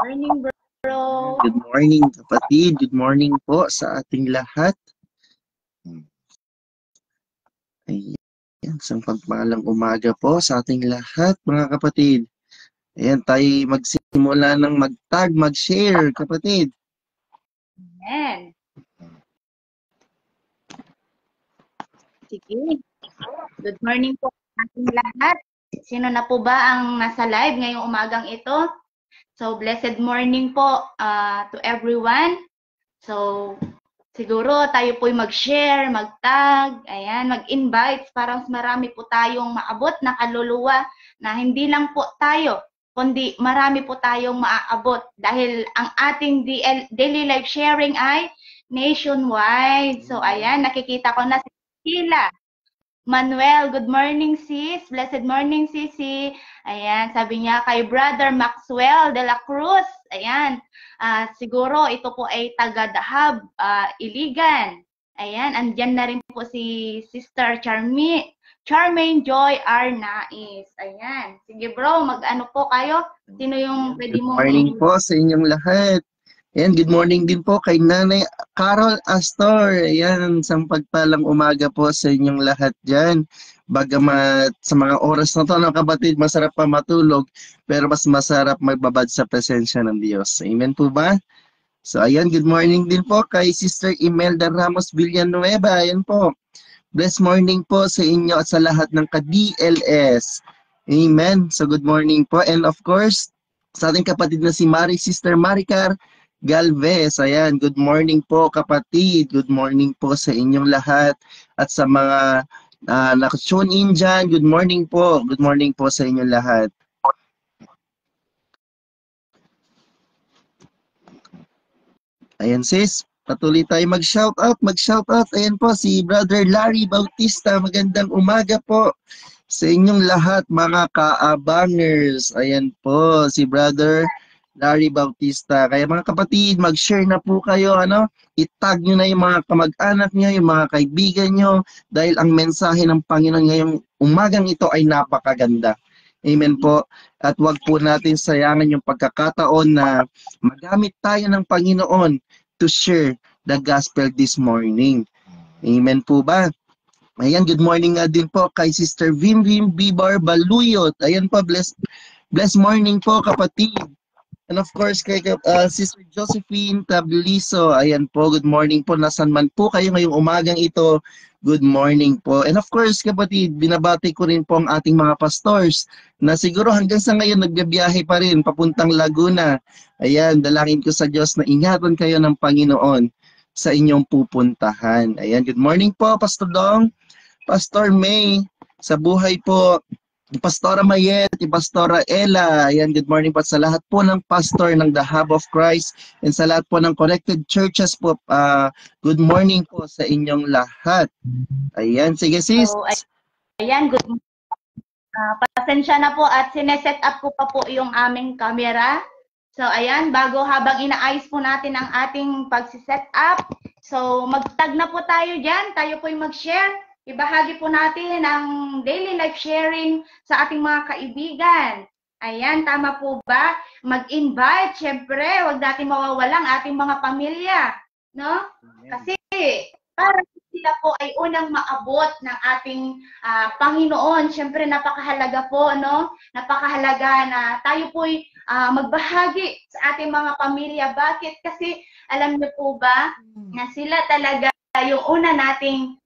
Morning, bro. Good morning, kapatid. Good morning po sa ating lahat. Ayan, isang pagpalang umaga po sa ating lahat, mga kapatid. Ayan, tayo magsimula ng mag-tag, mag-share, kapatid. Ayan. Sige. Good morning po sa ating lahat. Sino na po ba ang nasa live ngayong umagang ito? So, blessed morning po to everyone. So, siguro tayo po'y mag-share, mag-tag, ayan, mag-invite para mas marami po tayong maabot na kaluluwa na hindi lang po tayo, kundi marami po tayong maaabot dahil ang ating daily life sharing ay nationwide. So, ayan, nakikita ko na si Sheila. Manuel, good morning sis. Blessed morning sisi. Ayan, sabi niya kay Brother Maxwell de la Cruz. Ayan, siguro ito po ay taga Dahab, Iligan. Ayan, andyan na rin po si Sister Charmaine Joy Arnaiz. Ayan, sige bro, mag-ano po kayo? Sino yung pwede mo? Good morning po sa inyong lahat. Ayan, good morning din po kay Nanay Carol Astor. Ayan, isang pagpalang umaga po sa inyong lahat dyan. Bagamat sa mga oras na to, mga kapatid, masarap pa matulog, pero mas masarap magbabad sa presensya ng Diyos. Amen po ba? So, ayan, good morning din po kay Sister Imelda Ramos Villanueva. Ayan po. Blessed morning po sa inyo at sa lahat ng ka-DLS. Amen. So, good morning po. And of course, sa ating kapatid na si Sister Maricar Galvez. Ayan, good morning po kapatid. Good morning po sa inyong lahat. At sa mga nakatune in dyan, good morning po. Good morning po sa inyong lahat. Ayan sis, patuloy tayo mag-shoutout, mag-shoutout. Ayan po si Brother Larry Bautista. Magandang umaga po sa inyong lahat mga ka-abangers. Ayan po si Brother Larry Bautista. Kaya mga kapatid, mag-share na po kayo, itag nyo na yung mga kamag-anak nyo, yung mga kaibigan nyo, dahil ang mensahe ng Panginoon ngayong umagang ito ay napakaganda. Amen po. At wag po natin sayangin yung pagkakataon na magamit tayo ng Panginoon to share the gospel this morning. Amen po ba? Ayan, good morning nga din po kay Sister Vim Bibar Baluyot. Ayan po, bless morning po kapatid. And of course, kay Sister Josephine Tabliso, ayan po, good morning po. Nasaan man po kayo ngayong umagang ito, good morning po. And of course, kapatid, binabati ko rin po ang ating mga pastors na siguro hanggang sa ngayon nagbibiyahe pa rin papuntang Laguna. Ayan, dalangin ko sa Diyos na ingatan kayo ng Panginoon sa inyong pupuntahan. Ayan, good morning po, Pastor Dong, Pastor May, sa buhay po. Pastora Mayet, Pastora Ella, ayan, good morning po sa lahat po ng pastor ng The Hub of Christ and sa lahat po ng connected churches po, good morning po sa inyong lahat. Ayan, sige sis. So, ayan, good morning. Pasensya na po at sineset up ko pa po yung aming camera. So, ayan, habang inaayos po natin ang ating pagsiset up, so magtag na po tayo dyan, tayo po yung mag-share. Ibahagi po natin ang daily life sharing sa ating mga kaibigan. Ayan, tama po ba? Mag-invite, syempre, wag natin mawawalang ating mga pamilya. No? Kasi para sila po ay unang maabot ng ating Panginoon. Syempre, napakahalaga po, no? Napakahalaga na tayo po'y magbahagi sa ating mga pamilya. Bakit? Kasi alam niyo po ba na sila talaga yung una nating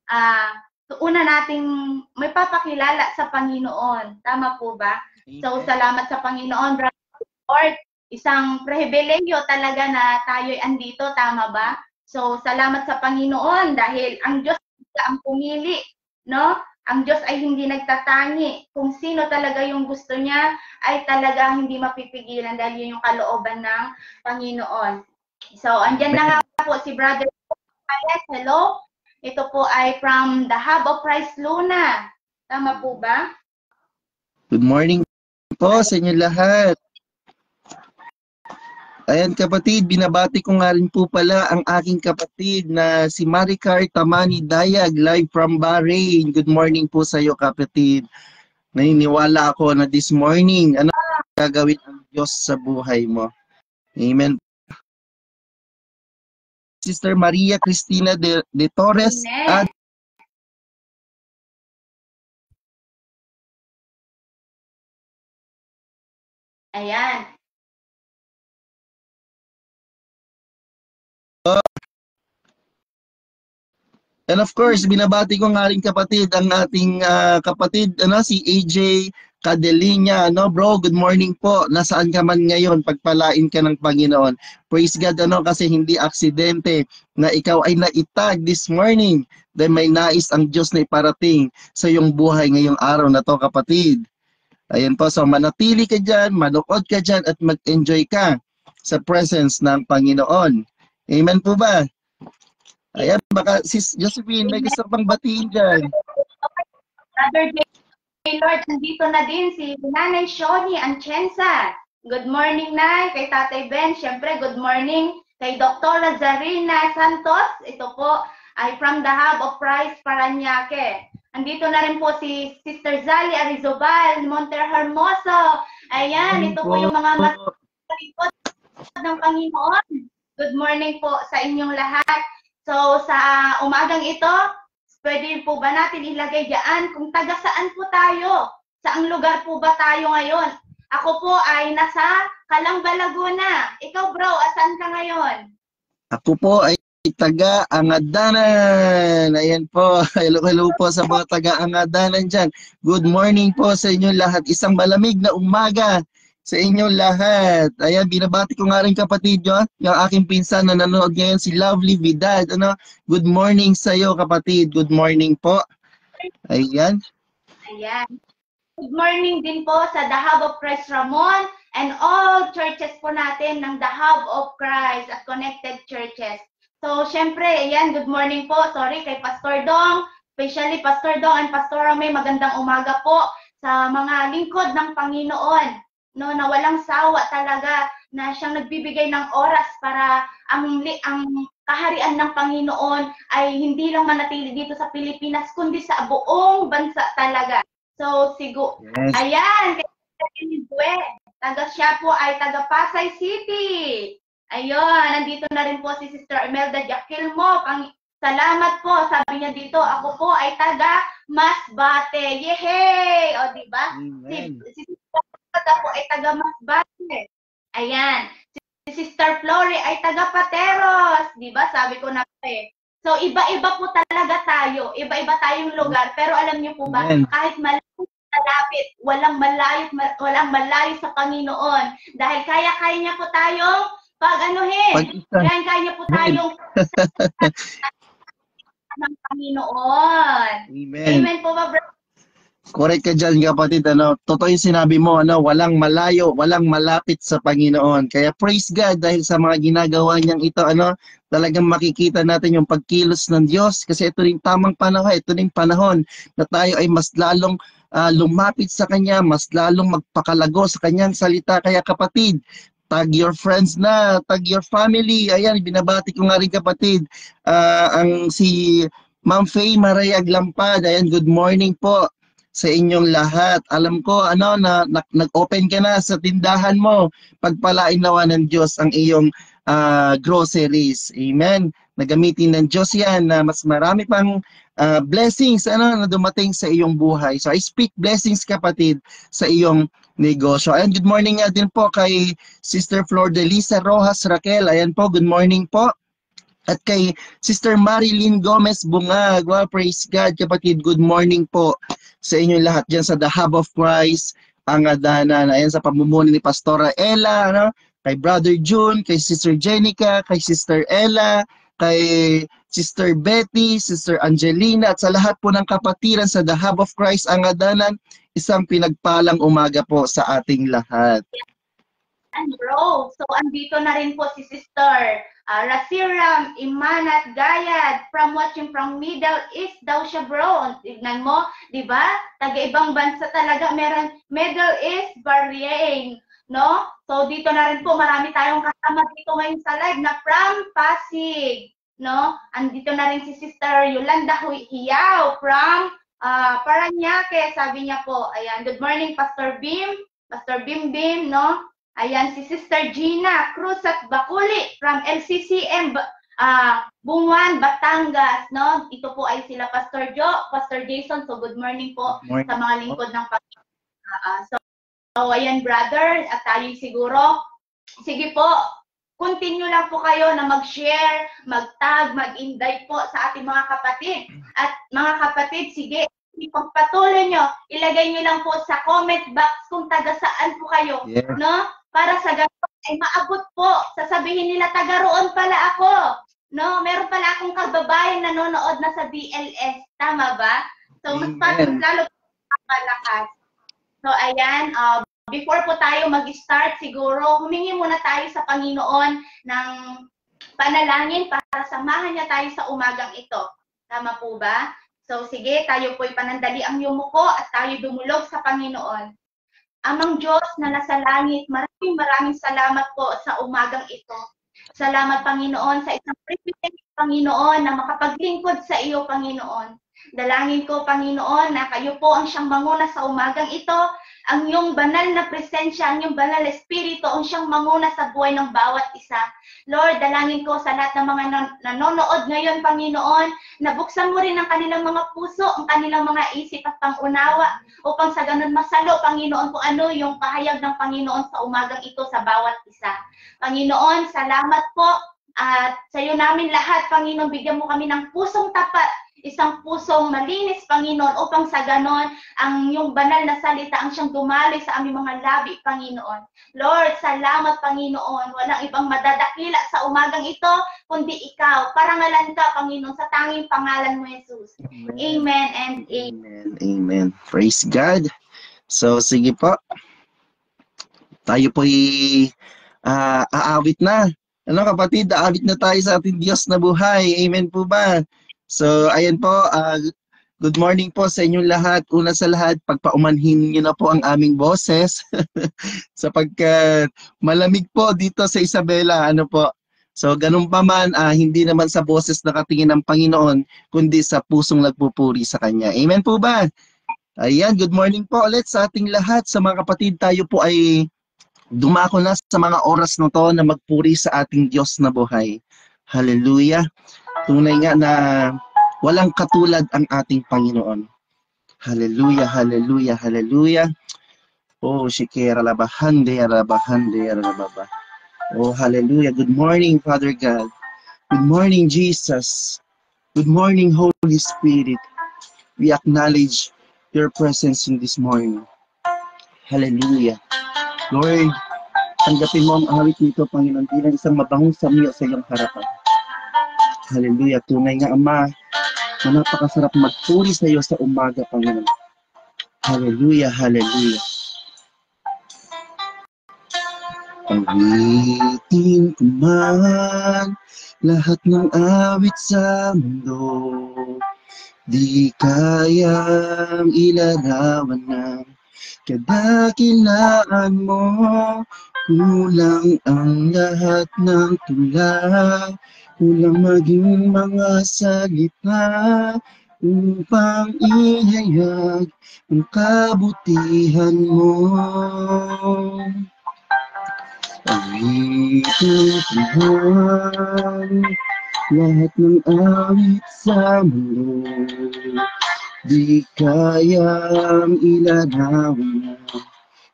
may papakilala sa Panginoon. Tama po ba? So, salamat sa Panginoon, Lord. Isang pribileyo talaga na tayo'y andito. Tama ba? So, salamat sa Panginoon dahil ang Diyos ang pumili. No? Ang Diyos ay hindi nagtatangi. Kung sino talaga yung gusto niya, ay talaga hindi mapipigilan dahil yun yung kalooban ng Panginoon. So, andyan na nga po si Brother Alex. Hello? Ito po ay from the Hub of Christ Luna. Tama po ba? Good morning po sa inyo lahat. Ayan kapatid, binabati ko nga rin po pala ang aking kapatid na si Maricar Tamani Dayag, live from Bahrain. Good morning po sa iyo kapatid. Naniniwala ako na this morning, ano gagawin ang Diyos sa buhay mo? Amen. Sister Maria Cristina de Torres. Amen. Ayan. And of course, binabati ko nga rin kapatid, ang ating kapatid, si AJ Cadelinia, bro, good morning po. Nasaan ka man ngayon? Pagpalain ka ng Panginoon. Praise God, kasi hindi aksidente na ikaw ay naitag this morning dahil may nais ang Diyos na iparating sa iyong buhay ngayong araw na to, kapatid. Ayan po, so manatili ka dyan, manood ka dyan, at mag-enjoy ka sa presence ng Panginoon. Amen po ba? Ayan, baka Sis Josephine, may gusto pang batiin dyan. Brother Lord, nandito na din si Nanay Shoni Anchensa. Good morning, Nay. Kay Tatay Ben, syempre, good morning. Kay Dr. Lazarina Santos, ito po ay from the Hub of Christ, Parañaque. Andito na rin po si Sister Zali Arizobal, Monter Hermoso. Ayan, ito po yung mga masalipod ng Panginoon. Good morning po sa inyong lahat. So, sa umagang ito, pwede po ba natin ilagay diyan kung taga saan po tayo? Saang lugar po ba tayo ngayon? Ako po ay nasa Calamba, Laguna. Ikaw bro, asan ka ngayon? Ako po ay taga Angadanan. Ayan po. Hello po sa mga taga Angadanan dyan. Good morning po sa inyo lahat. Isang malamig na umaga sa inyo lahat. Ayan, binabati ko nga rin kapatid nyo, yung aking pinsan na nanonood ngayon, si Lovely Vidal. Good morning sa iyo kapatid. Good morning po. Ayan. Ayan. Good morning din po sa The Hub of Christ Ramon and all churches po natin ng The Hub of Christ at connected churches. So, syempre, ayan, good morning po. Sorry kay Pastor Dong, especially Pastor Dong and Pastor Rame, magandang umaga po sa mga lingkod ng Panginoon. No, na walang sawa talaga na siyang nagbibigay ng oras para ang kaharian ng Panginoon ay hindi lang manatili dito sa Pilipinas kundi sa buong bansa talaga. So siguro, yes. Ayan, siya po ay taga Pasay City. Ayun, nandito na rin po si Sister Imelda Jaquilmo. Salamat po, sabi niya dito, ako po ay taga Masbate. Yehey! O, diba? Si Sister po ay taga Masbate. Ayan. Si Sister Flory ay taga Pateros. Diba? Sabi ko na eh. So, iba-iba po talaga tayo. Iba-iba tayong lugar. Pero alam niyo po ba, kahit malapit, walang malayo sa Panginoon. Dahil kaya-kaya niya po tayong pag-anuhin. Kaya niya po tayong ng Panginoon. Amen. Amen po ba, brother? Correct ka dyan, kapatid. Totoo yung sinabi mo, walang malayo, walang malapit sa Panginoon. Kaya praise God dahil sa mga ginagawa niyang ito, talagang makikita natin yung pagkilos ng Diyos. Kasi ito rin tamang panahon, ito rin panahon na tayo ay mas lalong lumapit sa Kanya, mas lalong magpakalago sa Kanyang salita. Kaya kapatid, tag your friends na, tag your family. Ayan, binabati ko nga rin kapatid, ang si Ma'am Faye Marayag Lampad. Ayan, good morning po sa inyong lahat. Alam ko na nag-open ka na sa tindahan mo. Pagpalain nawa ng Diyos ang iyong groceries. Amen. Nagamitin ng Diyos yan na mas marami pang blessings na dumating sa iyong buhay. So I speak blessings kapatid sa iyong negosyo. And good morning nga din po kay Sister Flor de Lisa Rojas Raquel. Ayan po, good morning po. At kay Sister Marilyn Gomez Bungag. Wow, praise God kapatid. Good morning po sa inyo lahat dyan sa The Hub of Christ, Angadanan. Ayan sa pamumuno ni Pastora Ella, kay Brother June, kay Sister Jenica, kay Sister Ella, kay Sister Betty, Sister Angelina, at sa lahat po ng kapatiran sa The Hub of Christ, Angadanan, isang pinagpalang umaga po sa ating lahat. And bro, so andito na rin po si Sister Rasiram Imanat Gayad from watching from Middle East daw siya bro. Tignan mo, di ba? Taga-ibang bansa talaga, meron Middle East, Bahrain, no? So dito na rin po, marami tayong kasama dito ngayon sa live na from Pasig, no? Andito na rin si Sister Yolanda Hiyaw from Parañaque, sabi niya po. Ayan, good morning Pastor Bim, Pastor Bim Bim, no? Ayan, si Sister Gina Cruz at Bakuli from LCCM Bunguan, Batangas, no? Ito po ay sila Pastor Joe, Pastor Jason. So good morning po sa mga lingkod ng so ayan brother, at tayo siguro. Sige po, continue lang po kayo na mag-share, mag-tag, mag-invite po sa ating mga kapatid. At mga kapatid, sige, pagpatuloy nyo, ilagay nyo lang po sa comment box kung taga saan po kayo, no? Para sa ganun ay maabot po. Sasabihin nila, taga roon pala ako. No, meron pala akong kababayan nanonood na sa BLS. Tama ba? So, mas lalo malakas. So, ayan. Before po tayo mag-start, siguro, humingi muna tayo sa Panginoon ng panalangin para samahan niya tayo sa umagang ito. Tama po ba? So, sige, tayo po'y panandali ang yumuko at tayo dumulog sa Panginoon. Amang Diyos na nasa langit, maraming salamat po sa umagang ito. Salamat, Panginoon, sa isang privilege, Panginoon, na makapaglingkod sa iyo, Panginoon. Dalangin ko, Panginoon, na kayo po ang siyang manguna sa umagang ito, ang iyong banal na presensya, ang iyong banal na espiritu, ang siyang manguna sa buhay ng bawat isa. Lord, dalangin ko sa lahat ng mga nanonood ngayon, Panginoon, na buksan mo rin ang kanilang mga puso, ang kanilang mga isip at pangunawa, upang sa ganun masalo, Panginoon, kung ano yung pahayag ng Panginoon sa umagang ito sa bawat isa. Panginoon, salamat po at sa iyo namin lahat, Panginoon, bigyan mo kami ng pusong tapat, isang pusong malinis, Panginoon, upang sa ganon, ang iyong banal na salita ang siyang dumaloy sa aming mga labi, Panginoon. Lord, salamat, Panginoon. Walang ibang madadakila sa umagang ito, kundi ikaw. Parangalan ka, Panginoon, sa tanging pangalan mo, Jesus. Amen and amen. Amen. Praise God. So, sige po. Tayo po'y aawit na. Ano kapatid, aawit na tayo sa ating Diyos na buhay. Amen po ba? So, ayan po, good morning po sa inyong lahat. Una sa lahat, pagpaumanhin niyo na po ang aming boses sapagkat malamig po dito sa Isabela. Ano po? So, ganun pa man, hindi naman sa boses nakatingin ng Panginoon, kundi sa pusong nagpupuri sa Kanya. Amen po ba? Ayan, good morning po ulit sa ating lahat. Sa mga kapatid, tayo po ay dumako na sa mga oras na to na magpuri sa ating Diyos na buhay. Hallelujah. Tunay nga na walang katulad ang ating Panginoon. Hallelujah, hallelujah, hallelujah. Oh, shikera labahande, labahande, lababa. Oh, hallelujah. Good morning, Father God. Good morning, Jesus. Good morning, Holy Spirit. We acknowledge your presence in this morning. Hallelujah. Lord, tanggapin mo ang awit nito, Panginoon, bilang isang mabangong samyo sa iyong harapan. Hallelujah. Tunay nga, Ama, na napakasarap magpuri sa iyo sa umaga, Panginoon. Hallelujah, hallelujah. Awitin ko man lahat ng awit sa mundo, di kayang ilarawan ng kadakilaan mo. Kulang ang lahat ng tula, kulang maging mga salita upang ihayag ang kabutihan mo. Awitin ko man lahat ng awit sa mundo, di kayang ilarawan ng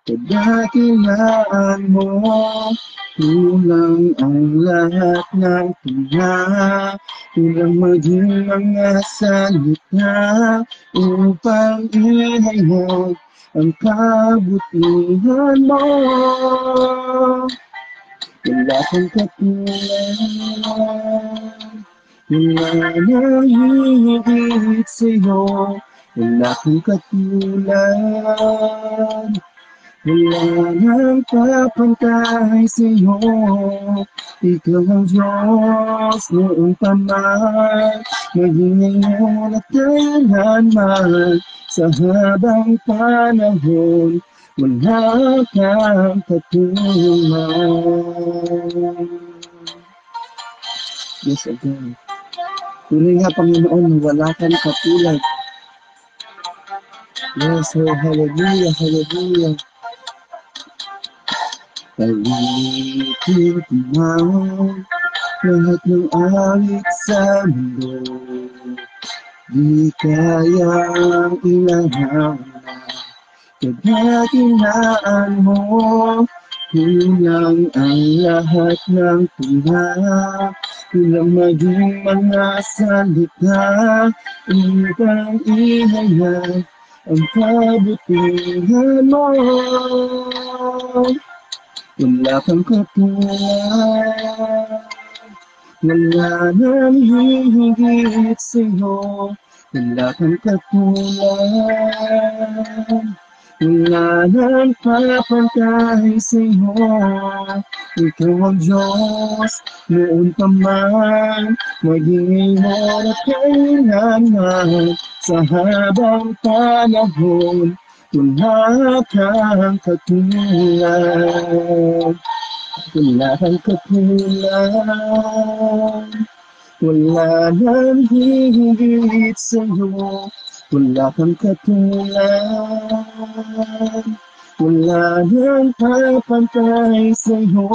kadakilaan mo. Kulang ang lahat ng tula, kulang maging mga salita upang ihayag ang kabutihan mo. Wala kang katulad, wala nang hihigit sa'yo. Wala kang katulad, wala nang kapantay sa'yo. Ikaw ang Diyos noong pa man, maging ngayon at kailanman. Sa habang panahon, wala kang katulad. Yes, again. Tunay nga, Panginoon, wala kang katulad. Yes, oh, hallelujah, hallelujah. Palitin ko man lahat ng awit sa mundo. Di kayang ilangan na kadatinaan mo. Kulang ang lahat ng tula. Kulang maging mga salita upang ihayag ang kabutihan mo. Wala kang katulad, wala nang hihigit sa'yo. Wala kang katulad, wala nang papantay sa'yo. Ikaw ang Diyos, noon pa man, maging ngayon at kailanman. Sa habang panahon, wala kang katulad. Wala kang katulad, wala nang hihigit sa'yo. Wala kang katulad, wala nang papantay sa'yo.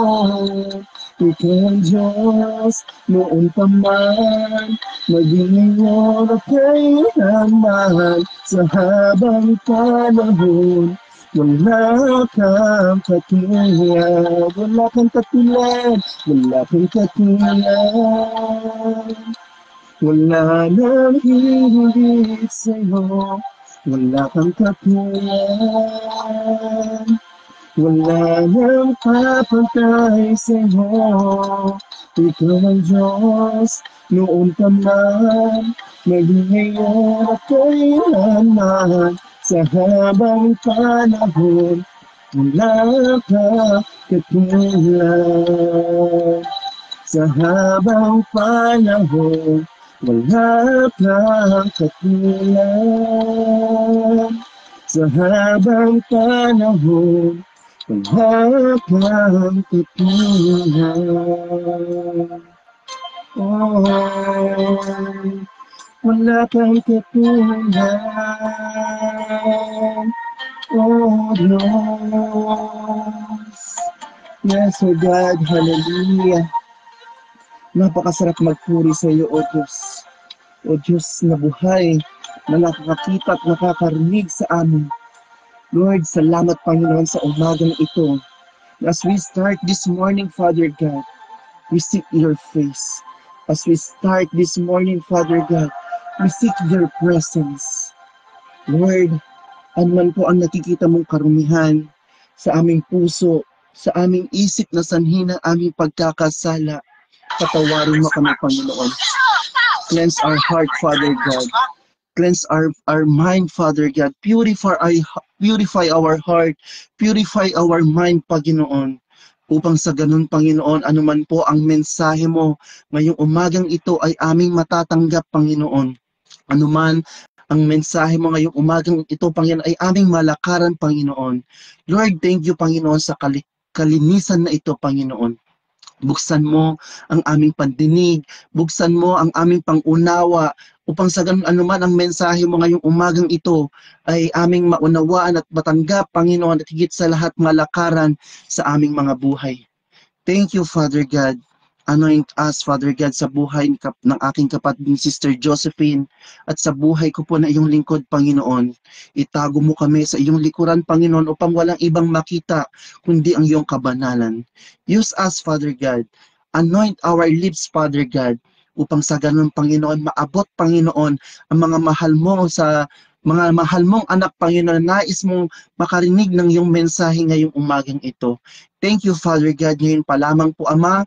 Ikaw ang Diyos, noon pa man, maging ngayon at kailanman. Sa habang panahon, wala kang katulad, wala kang katulad, wala kang katulad. Wala nang hihigit sa'yo, wala kang katulad. Wala nang papantay sa'yo. Ikaw ang Diyos, noon pa man, maging ngayon at kailanman. Sa habang panahon, wala ka katulad. Sa habang panahon, wala kang katulad. Sa habang panahon, wala kang katulad. Oh, wala kang katulad. Oh, Diyos. Yes, oh God, hallelujah. Napakasarap magpuri sa iyo, O Diyos. O Diyos na buhay, na nakakakita at nakakarinig sa amin. Lord, salamat Panginoon sa umagang ito. As we start this morning, Father God, we seek your face. As we start this morning, Father God, we seek your presence. Lord, anuman po ang nakikita mong karumihan sa aming puso, sa aming isip na sanhi ng aming pagkakasala, patawarin mo kami, Panginoon. Cleanse our heart, Father God. Cleanse our mind, Father God. Purify our heart. Purify our mind, Panginoon. Upang sa ganun, Panginoon, anuman po ang mensahe mo ngayong umagang ito ay aming matatanggap, Panginoon. Anuman ang mensahe mo ngayong umagang ito, Panginoon, ay aming malakaran, Panginoon. Lord, thank you, Panginoon, sa kalinisan na ito, Panginoon. Buksan mo ang aming pandinig, buksan mo ang aming pangunawa, upang sa ganun anuman ang mensahe mo ngayong umagang ito ay aming maunawaan at matanggap, Panginoon, at higit sa lahat malakaran sa aming mga buhay. Thank you, Father God. Anoint us, Father God, sa buhay ng aking kapatid, Sister Josephine, at sa buhay ko po na iyong lingkod, Panginoon. Itago mo kami sa iyong likuran, Panginoon, upang walang ibang makita, kundi ang iyong kabanalan. Use us, Father God. Anoint our lips, Father God, upang sa ganun, Panginoon, maabot, Panginoon, ang mga mahal mo sa mga mahal mong anak, Panginoon, nais mong makarinig ng iyong mensahe ngayong umagang ito. Thank you, Father God. Ngayon pa lamang po, Ama,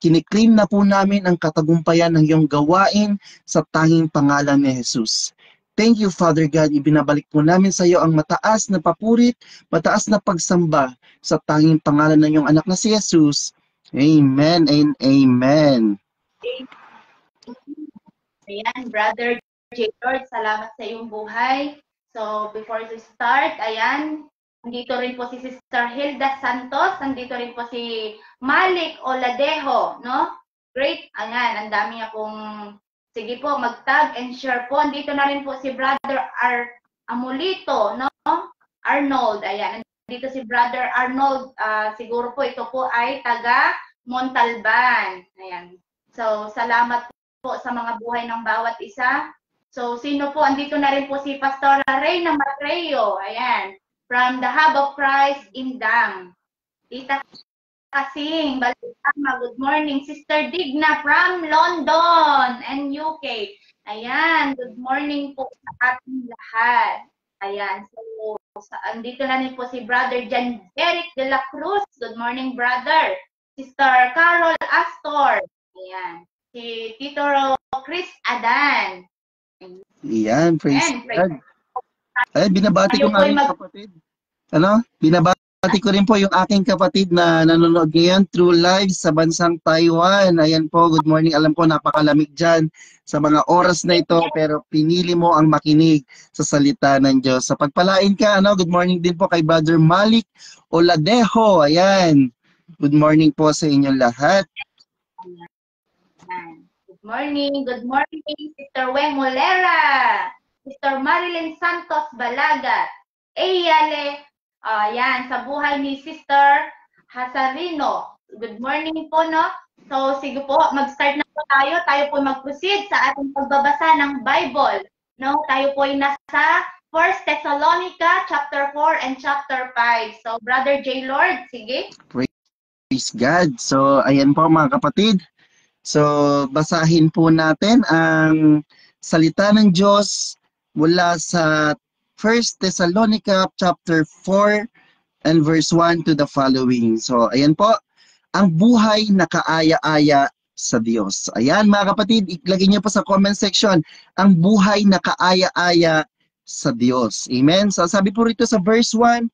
kiniklaim na po namin ang katagumpayan ng iyong gawain sa tanging pangalan ni Jesus. Thank you, Father God. Ibinabalik po namin sa iyo ang mataas na papurit, mataas na pagsamba sa tanging pangalan ng iyong anak na si Jesus. Amen and amen. Ayan, Brother J. Lord, salamat sa iyong buhay. So, before to start, ayan, nandito rin po si Sister Hilda Santos, nandito rin po si Malik Oladejo, no? Great, ayan, ang dami niya pong, sige po, mag-tag and share po. Nandito na rin po si Brother Amulito, no? Arnold, ayan, dito si Brother Arnold. Siguro po ito po ay taga Montalban. Ayan. So, salamat po sa mga buhay ng bawat isa. So, sino po? Andito na rin po si Pastora Reyna Matreo. Ayan. From the Hub of Christ in Dang. Tita Kasing, Balama, good morning. Sister Digna from London and UK. Ayan, good morning po sa ating lahat. Ayan, so andito na rin po si Brother Jan Eric de la Cruz. Good morning, brother. Sister Carol Astor. Ayan. Si Tito Chris Adan. Ayan, praise God. Ay, binabati ko nga rin kapatid. Ano? Binabati ko rin po yung aking kapatid na nanonood ngayon through live sa bansang Taiwan. Ayan po, good morning. Alam ko napakalamig dyan sa mga oras na ito, pero pinili mo ang makinig sa salita ng Diyos. Sa pagpalain ka, ano, good morning din po kay Brother Malik Oladejo. Ayan. Good morning po sa inyong lahat. Good morning, Sister Weng Molera, Sister Marilyn Santos Balagat, Eyale, yan, sa buhay ni Sister Hasarino. Good morning po, no? So, sige po, mag-start na po tayo. Tayo po mag-proceed sa ating pagbabasa ng Bible. No? Tayo po ay nasa 1 Thessalonica, chapter 4 and chapter 5. So, Brother J. Lord, sige. Praise God. So, ayan po mga kapatid. So, basahin po natin ang salita ng Diyos mula sa 1 Thessalonica chapter 4 and verse 1 to the following. So, ayan po, ang buhay na kaaya-aya sa Diyos. Ayan mga kapatid, ilagay niyo po sa comment section, ang buhay na kaaya-aya sa Diyos. Amen? So, sabi po rito sa verse 1,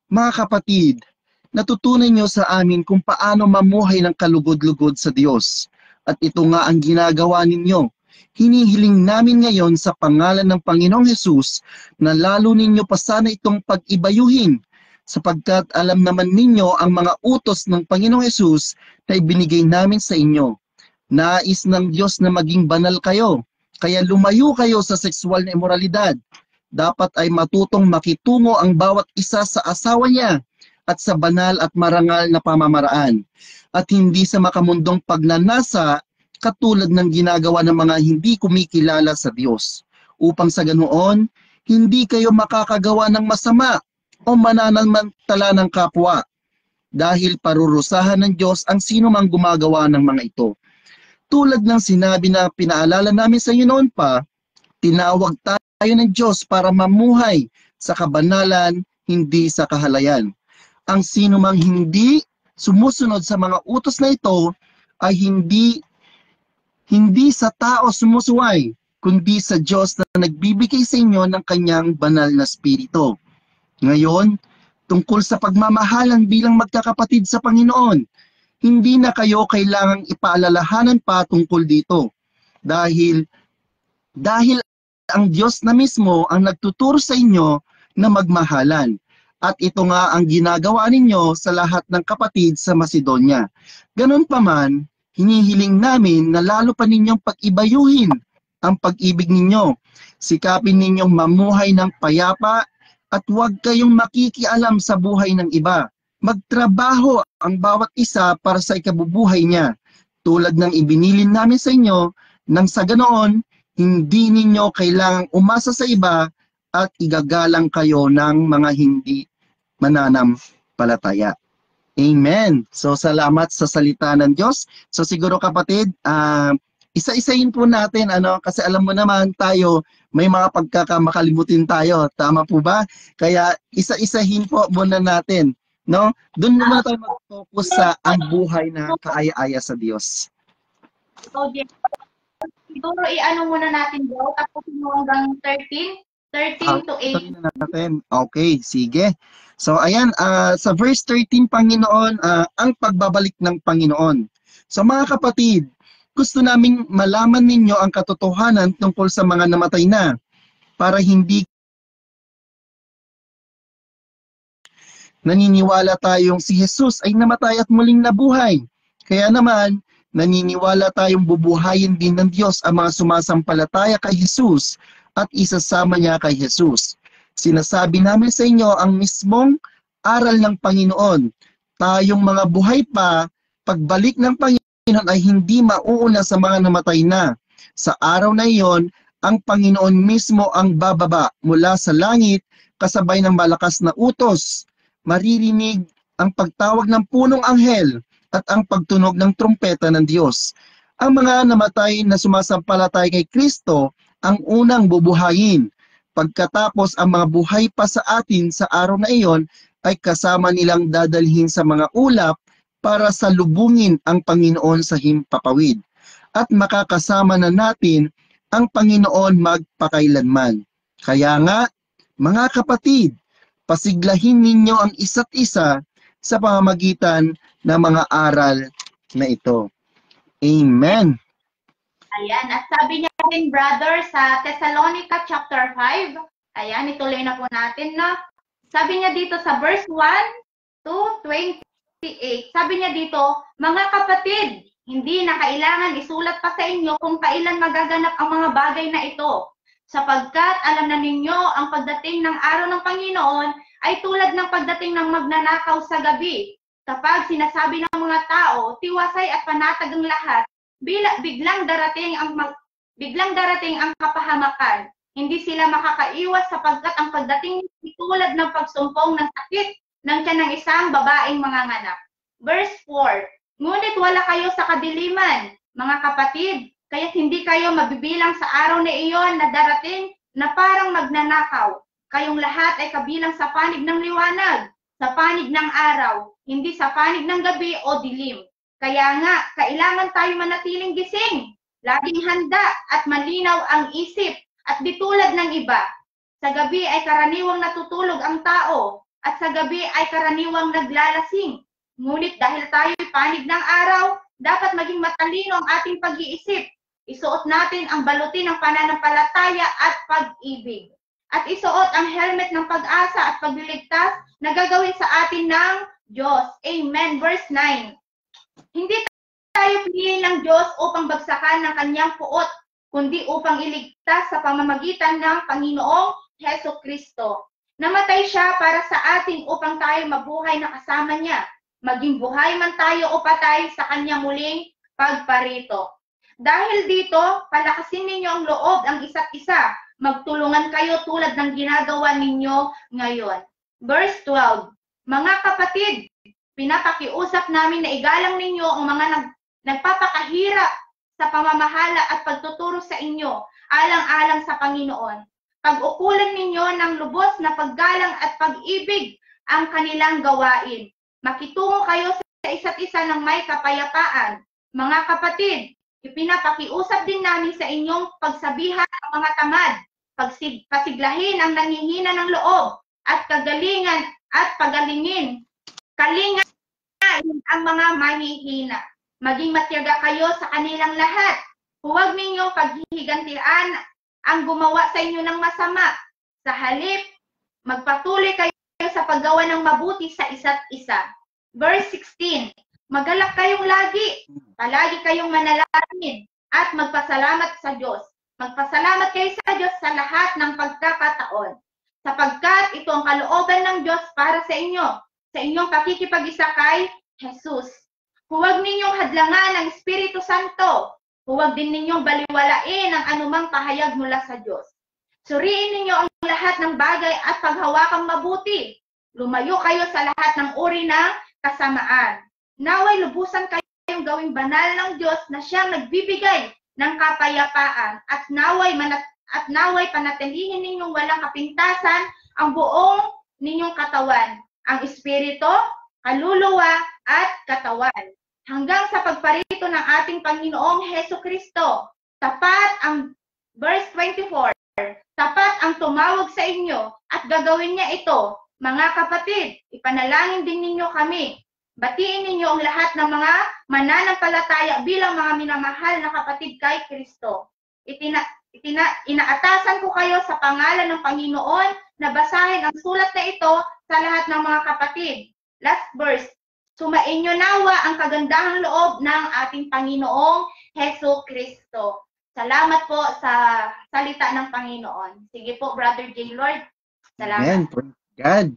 mga kapatid, natutunan niyo sa amin kung paano mamuhay ng kalugod-lugod sa Diyos. At ito nga ang ginagawa ninyo. Hinihiling namin ngayon sa pangalan ng Panginoong Hesus na lalo ninyo pa sana itong pag-ibayuhin, sapagkat alam naman ninyo ang mga utos ng Panginoong Hesus na ibinigay namin sa inyo. Nais ng Diyos na maging banal kayo, kaya lumayo kayo sa sexual na imoralidad. Dapat ay matutong makitungo ang bawat isa sa asawa niya at sa banal at marangal na pamamaraan, at hindi sa makamundong pagnanasa katulad ng ginagawa ng mga hindi kumikilala sa Diyos, upang sa ganoon, hindi kayo makakagawa ng masama o mananamantala ng kapwa, dahil parurusahan ng Diyos ang sino mang gumagawa ng mga ito. Tulad ng sinabi na pinaalala namin sa inyo noon pa, tinawag tayo ng Diyos para mamuhay sa kabanalan, hindi sa kahalayan. Ang sino mang hindi sumusunod sa mga utos na ito ay hindi sa tao sumusuway, kundi sa Diyos na nagbibigay sa inyo ng kanyang banal na spirito. Ngayon, tungkol sa pagmamahalan bilang magkakapatid sa Panginoon, hindi na kayo kailangang ipaalalahanan pa tungkol dito. Dahil ang Diyos na mismo ang nagtuturo sa inyo na magmahalan. At ito nga ang ginagawa ninyo sa lahat ng kapatid sa Macedonia. Ganun pa man, hinihiling namin na lalo pa ninyong pag-ibayuhin ang pag-ibig ninyo. Sikapin ninyong mamuhay ng payapa at huwag kayong makikialam sa buhay ng iba. Magtrabaho ang bawat isa para sa ikabubuhay niya, tulad ng ibinilin namin sa inyo, nang sa ganoon, hindi ninyo kailangang umasa sa iba at igagalang kayo ng mga hindi mananampalataya. Amen. So salamat sa salita ng Diyos. So siguro kapatid, isa-isahin po natin, kasi alam mo naman tayo, may mga pagkakamakalimutin tayo. Tama po ba? Kaya isa-isahin po muna natin. No? Doon muna tayo mag-focus sa ang buhay na kaaya-aya sa Diyos. So, siguro i-ano muna natin bro, tapos hanggang 13 to 8. Okay, sige. So ayan, sa verse 13, Panginoon, ang pagbabalik ng Panginoon. So mga kapatid, gusto naming malaman ninyo ang katotohanan tungkol sa mga namatay na, para hindi naniniwala tayong si Jesus ay namatay at muling nabuhay. Kaya naman, naniniwala tayong bubuhayin din ng Diyos ang mga sumasampalataya kay Jesus at isasama niya kay Jesus. Sinasabi namin sa inyo ang mismong aral ng Panginoon. Tayong mga buhay pa, pagbalik ng Panginoon ay hindi mauuna sa mga namatay na. Sa araw na iyon, ang Panginoon mismo ang bababa mula sa langit kasabay ng malakas na utos. Maririnig ang pagtawag ng punong anghel at ang pagtunog ng trumpeta ng Diyos. Ang mga namatay na sumasampalatay kay Kristo ang unang bubuhayin. Pagkatapos ang mga buhay pa sa atin sa araw na iyon ay kasama nilang dadalhin sa mga ulap para salubungin ang Panginoon sa himpapawid. At makakasama na natin ang Panginoon magpakailanman. Kaya nga, mga kapatid, pasiglahin ninyo ang isa't isa sa pamamagitan ng mga aral na ito. Amen. Ayan, at sabi niya rin, brother, sa Thessalonica chapter 5, ayan, ituloy na po natin, no? Sabi niya dito sa verse 1 to 28, sabi niya dito, mga kapatid, hindi na kailangan isulat pa sa inyo kung kailan magaganap ang mga bagay na ito, sapagkat alam na ninyo ang pagdating ng araw ng Panginoon ay tulad ng pagdating ng magnanakaw sa gabi. Kapag sinasabi ng mga tao, tiwasay at panatag ang lahat, biglang darating ang kapahamakan. Hindi sila makakaiwas sapagkat ang pagdating tulad ng pagsumpong ng sakit ng tiyan ng isang babaeng manganganak. Verse 4, ngunit wala kayo sa kadiliman, mga kapatid, kaya't hindi kayo mabibilang sa araw na iyon na darating na parang magnanakaw. Kayong lahat ay kabilang sa panig ng liwanag, sa panig ng araw, hindi sa panig ng gabi o dilim. Kaya nga, kailangan tayo manatiling gising, laging handa at malinaw ang isip at di tulad ng iba. Sa gabi ay karaniwang natutulog ang tao at sa gabi ay karaniwang naglalasing. Ngunit dahil tayo'y panig ng araw, dapat maging matalino ang ating pag-iisip. Isuot natin ang baluti ng pananampalataya at pag-ibig. At isuot ang helmet ng pag-asa at pagliligtas na gagawin sa atin ng Diyos. Amen. Verse 9. Hindi tayo pinili ng Diyos upang bagsakan ng kanyang puot, kundi upang iligtas sa pamamagitan ng Panginoong Heso Kristo. Namatay siya para sa atin upang tayo mabuhay na kasama niya, maging buhay man tayo o patay sa kanyang muling pagparito. Dahil dito, palakasin ninyo ang loob ang isa't isa, magtulungan kayo tulad ng ginagawa ninyo ngayon. Verse 12, mga kapatid, pinapakiusap namin na igalang ninyo ang mga nagpapakahirap sa pamamahala at pagtuturo sa inyo, alang-alang sa Panginoon. Pag-ukulan ninyo ng lubos na paggalang at pag-ibig ang kanilang gawain. Makitungo kayo sa isa't isa ng may kapayapaan. Mga kapatid, ipinapakiusap din namin sa inyong pagsabihan ang mga tamad, pasiglahin ang nanghihina ng loob, at kagalingan at pagalingin. Kalingan ang mga mahihina. Maging matyaga kayo sa kanilang lahat. Huwag ninyong paghihigantian ang gumawa sa inyo ng masama. Sa halip, magpatuloy kayo sa paggawa ng mabuti sa isa't isa. Verse 16, magalak kayong lagi, palagi kayong manalangin, at magpasalamat sa Diyos. Magpasalamat kayo sa Diyos sa lahat ng pagkakataon, sapagkat ito ang kalooban ng Diyos para sa inyo, sa inyong pakikipag-isa kay Jesus. Huwag ninyong hadlangan ang Espiritu Santo. Huwag din ninyong baliwalain ang anumang pahayag mula sa Diyos. Suriin ninyo ang lahat ng bagay at paghawakang mabuti. Lumayo kayo sa lahat ng uri ng kasamaan. Naway lubusan kayong gawing banal ng Diyos na siyang nagbibigay ng kapayapaan at naway panatilihin ninyong walang kapintasan ang buong ninyong katawan, ang espiritu, kaluluwa at katawan, hanggang sa pagparito ng ating Panginoong Heso Kristo. Tapat ang verse 24. Tapat ang tumawag sa inyo at gagawin niya ito. Mga kapatid, ipanalangin din ninyo kami. Batiin ninyo ang lahat ng mga mananampalataya bilang mga minamahal na kapatid kay Kristo. Inaatasan ko kayo sa pangalan ng Panginoon na basahin ang sulat na ito sa lahat ng mga kapatid. Last verse. Sumainyo nawa ang kagandahang loob ng ating Panginoong Heso Kristo. Salamat po sa salita ng Panginoon. Sige po, Brother J. Lord. Salamat. Amen. Praise God.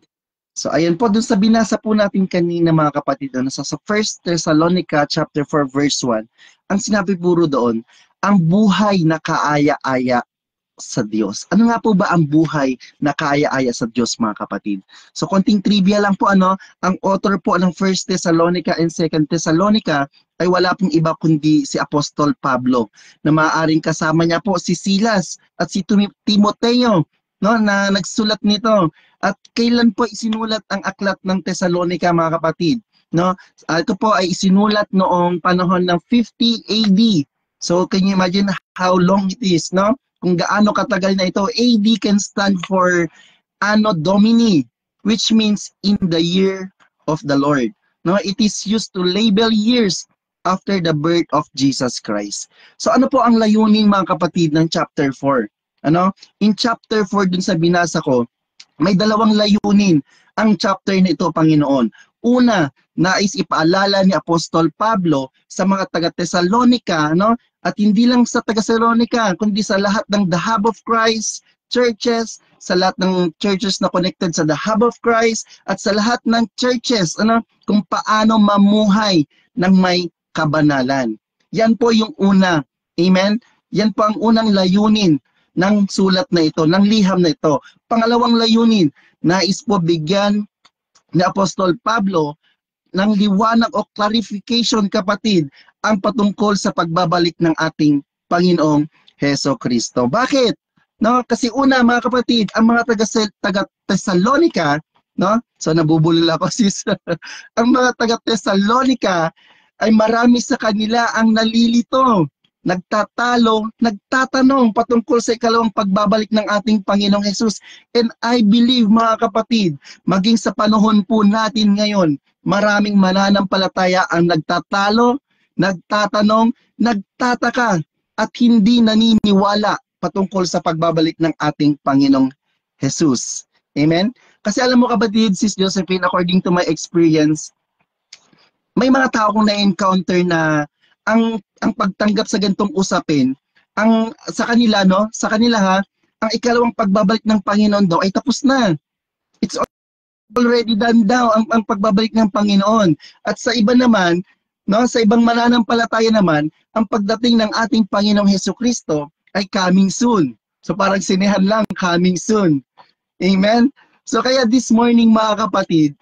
So ayan po, dun sa binasa po natin kanina mga kapatid, sa 1 Thessalonica chapter 4 verse 1, ang sinabi puro doon, ang buhay na kaaya-aya sa Diyos. Ano nga po ba ang buhay na kaaya-aya sa Diyos mga kapatid? So konting trivia lang po, ang author po ng 1 Thessalonica and 2 Thessalonica ay wala pong iba kundi si Apostol Pablo, na maaaring kasama niya po si Silas at si Timoteo, no, na nagsulat nito. At kailan po isinulat ang aklat ng Thessalonica mga kapatid? No? Ito po ay isinulat noong panahon ng 50 AD. So can you imagine how long it is, no? Kung gaano katagal na ito. AD can stand for Anno Domini, which means in the year of the Lord. No, it is used to label years after the birth of Jesus Christ. So ano po ang layunin mga kapatid ng chapter 4? In chapter 4 dun sa binasa ko, may dalawang layunin ang chapter na ito, Panginoon. Una, nais ipaalala ni Apostol Pablo sa mga taga-Thessalonica, at hindi lang sa taga-Thessalonica, kundi sa lahat ng The Hub of Christ churches, sa lahat ng churches na connected sa The Hub of Christ, at sa lahat ng churches, kung paano mamuhay ng may kabanalan. Yan po yung una. Amen? Yan po ang unang layunin ng sulat na ito, ng liham na ito. Pangalawang layunin, nais po bigyan ni Apostol Pablo ng liwanag o clarification, kapatid, ang patungkol sa pagbabalik ng ating Panginoong Heso Kristo. Bakit? No, kasi una mga kapatid, ang mga taga-Thessalonica, no? So nabubulol ako sis. Ang mga taga-Thessalonica ay marami sa kanila ang nalilito, nagtatalo, nagtatanong patungkol sa ikalawang pagbabalik ng ating Panginoong Hesus. And I believe mga kapatid, maging sa panahon po natin ngayon, maraming mananampalataya ang nagtatalo, nagtatanong, nagtataka, at hindi naniniwala patungkol sa pagbabalik ng ating Panginoong Hesus. Amen? Kasi alam mo kapatid, Sis Josephine, according to my experience, may mga tao kong na-encounter na ang pagtanggap sa ganitong usapin, sa kanila ang ikalawang pagbabalik ng Panginoon daw ay tapos na. It's already done daw ang pagbabalik ng Panginoon. At sa iba naman, sa ibang mananampalataya naman, ang pagdating ng ating Panginoong Hesukristo ay coming soon. So parang sinehan lang, coming soon. Amen? So kaya this morning mga kapatid,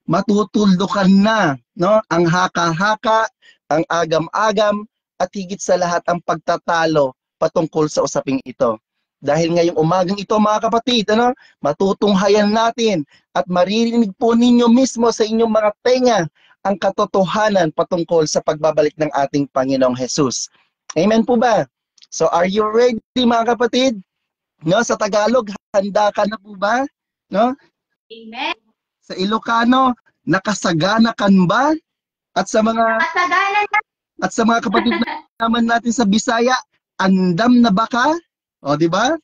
matutuldukan na, ang haka-haka, ang agam-agam, at higit sa lahat ang pagtatalo patungkol sa usaping ito. Dahil ngayong umagang ito mga kapatid, matutunghayan natin at maririnig po ninyo mismo sa inyong mga tenga ang katotohanan patungkol sa pagbabalik ng ating Panginoong Hesus. Amen po ba? So are you ready mga kapatid? Sa Tagalog, handa ka na po ba? Amen. Sa Ilocano, nakasagana kan ba? At sa mga kapatid naman natin sa Bisaya, andam na ba ka? O, di ba?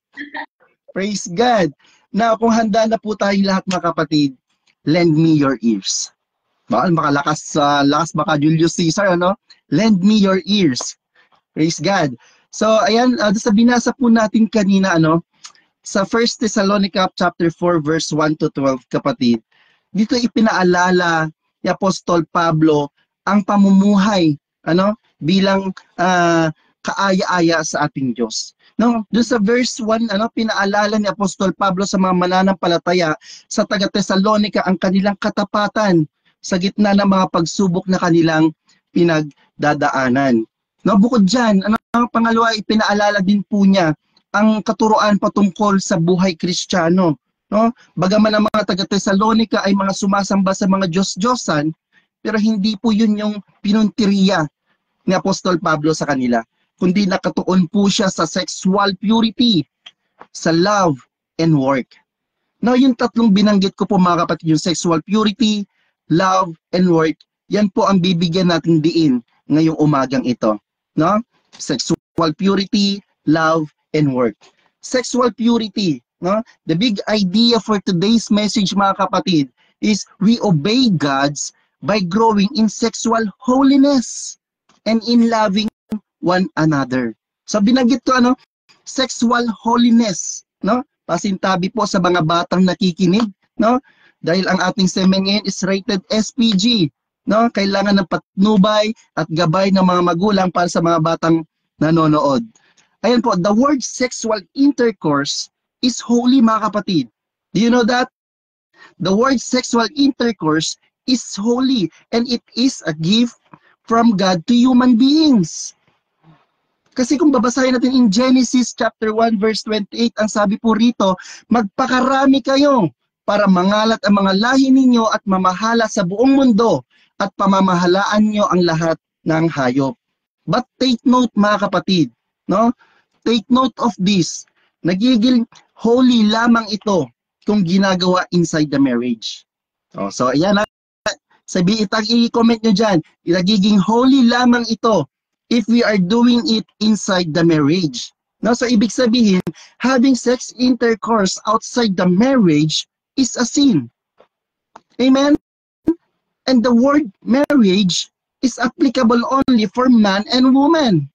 Praise God. Now, kung handa na po tayong lahat mga kapatid, lend me your ears. Makalakas baka Julius Caesar, Lend me your ears. Praise God. So, ayan, sa binasa po natin kanina, sa 1 Thessalonica chapter 4 verse 1 to 12, kapatid, dito ipinaalala ni Apostol Pablo ang pamumuhay, bilang kaaya-aya sa ating Diyos. Doon sa verse 1, pinaalala ni Apostol Pablo sa mga mananampalataya sa taga-Thessalonica ang kanilang katapatan sa gitna ng mga pagsubok na kanilang pinagdadaanan. Bukod dyan, ang pangalawa, ipinaalala din po niya ang katuroan patungkol sa buhay Kristiyano. Bagaman ang mga taga-Thessalonica ay mga sumasamba sa mga Diyos-Diyosan, pero hindi po yun yung pinuntiriya ni Apostol Pablo sa kanila, kundi nakatuon po siya sa sexual purity, sa love and work. Yung tatlong binanggit ko po mga kapatid, yung sexual purity, love, and work, yan po ang bibigyan natin diin ngayong umagang ito. Sexual purity, love, and work. Sexual purity, the big idea for today's message mga kapatid is we obey God's by growing in sexual holiness and in loving one another. So binanggit ko sexual holiness, pasintabi po sa mga batang nakikinig, Dahil ang ating semen ngayon is rated SPG. No? Kailangan ng patnubay at gabay ng mga magulang para sa mga batang nanonood. Ayan po, the word sexual intercourse is holy, mga kapatid. Do you know that? The word sexual intercourse is holy and it is a gift from God to human beings. Kasi kung babasahin natin in Genesis chapter 1 verse 28, ang sabi po rito, magpakarami kayo para mangalat ang mga lahi ninyo at mamahala sa buong mundo at pamamahalaan nyo ang lahat ng hayop. But take note, mga kapatid, no? Take note of this. Nagiging holy lamang ito kung ginagawa inside the marriage. So ayan, i-comment nyo dyan, nagiging holy lamang ito if we are doing it inside the marriage. No, so ibig sabihin, having sex intercourse outside the marriage is a sin. Amen? And the word marriage is applicable only for man and woman.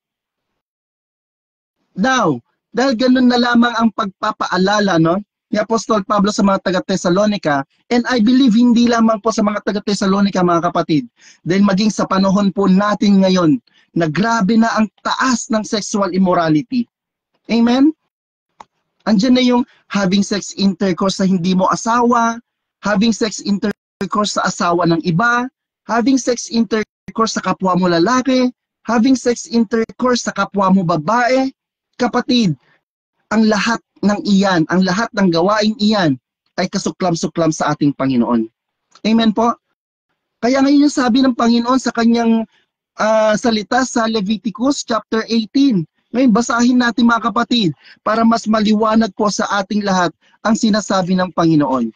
Now, dahil ganun na lamang ang pagpapaalala, no, ni Apostol Pablo sa mga taga-Thessalonica, and I believe hindi lamang po sa mga taga-Thessalonica, mga kapatid, dahil maging sa panahon po natin ngayon, na grabe na ang taas ng sexual immorality. Amen? Andiyan na yung having sex intercourse sa hindi mo asawa, having sex intercourse sa asawa ng iba, having sex intercourse sa kapwa mo lalaki, having sex intercourse sa kapwa mo babae. Kapatid, ang lahat ng iyan, ang lahat ng gawain iyan ay kasuklam-suklam sa ating Panginoon. Amen po? Kaya ngayon sabi ng Panginoon sa kanyang salita sa Leviticus chapter 18. Ngayon basahin natin, mga kapatid, para mas maliwanag po sa ating lahat ang sinasabi ng Panginoon.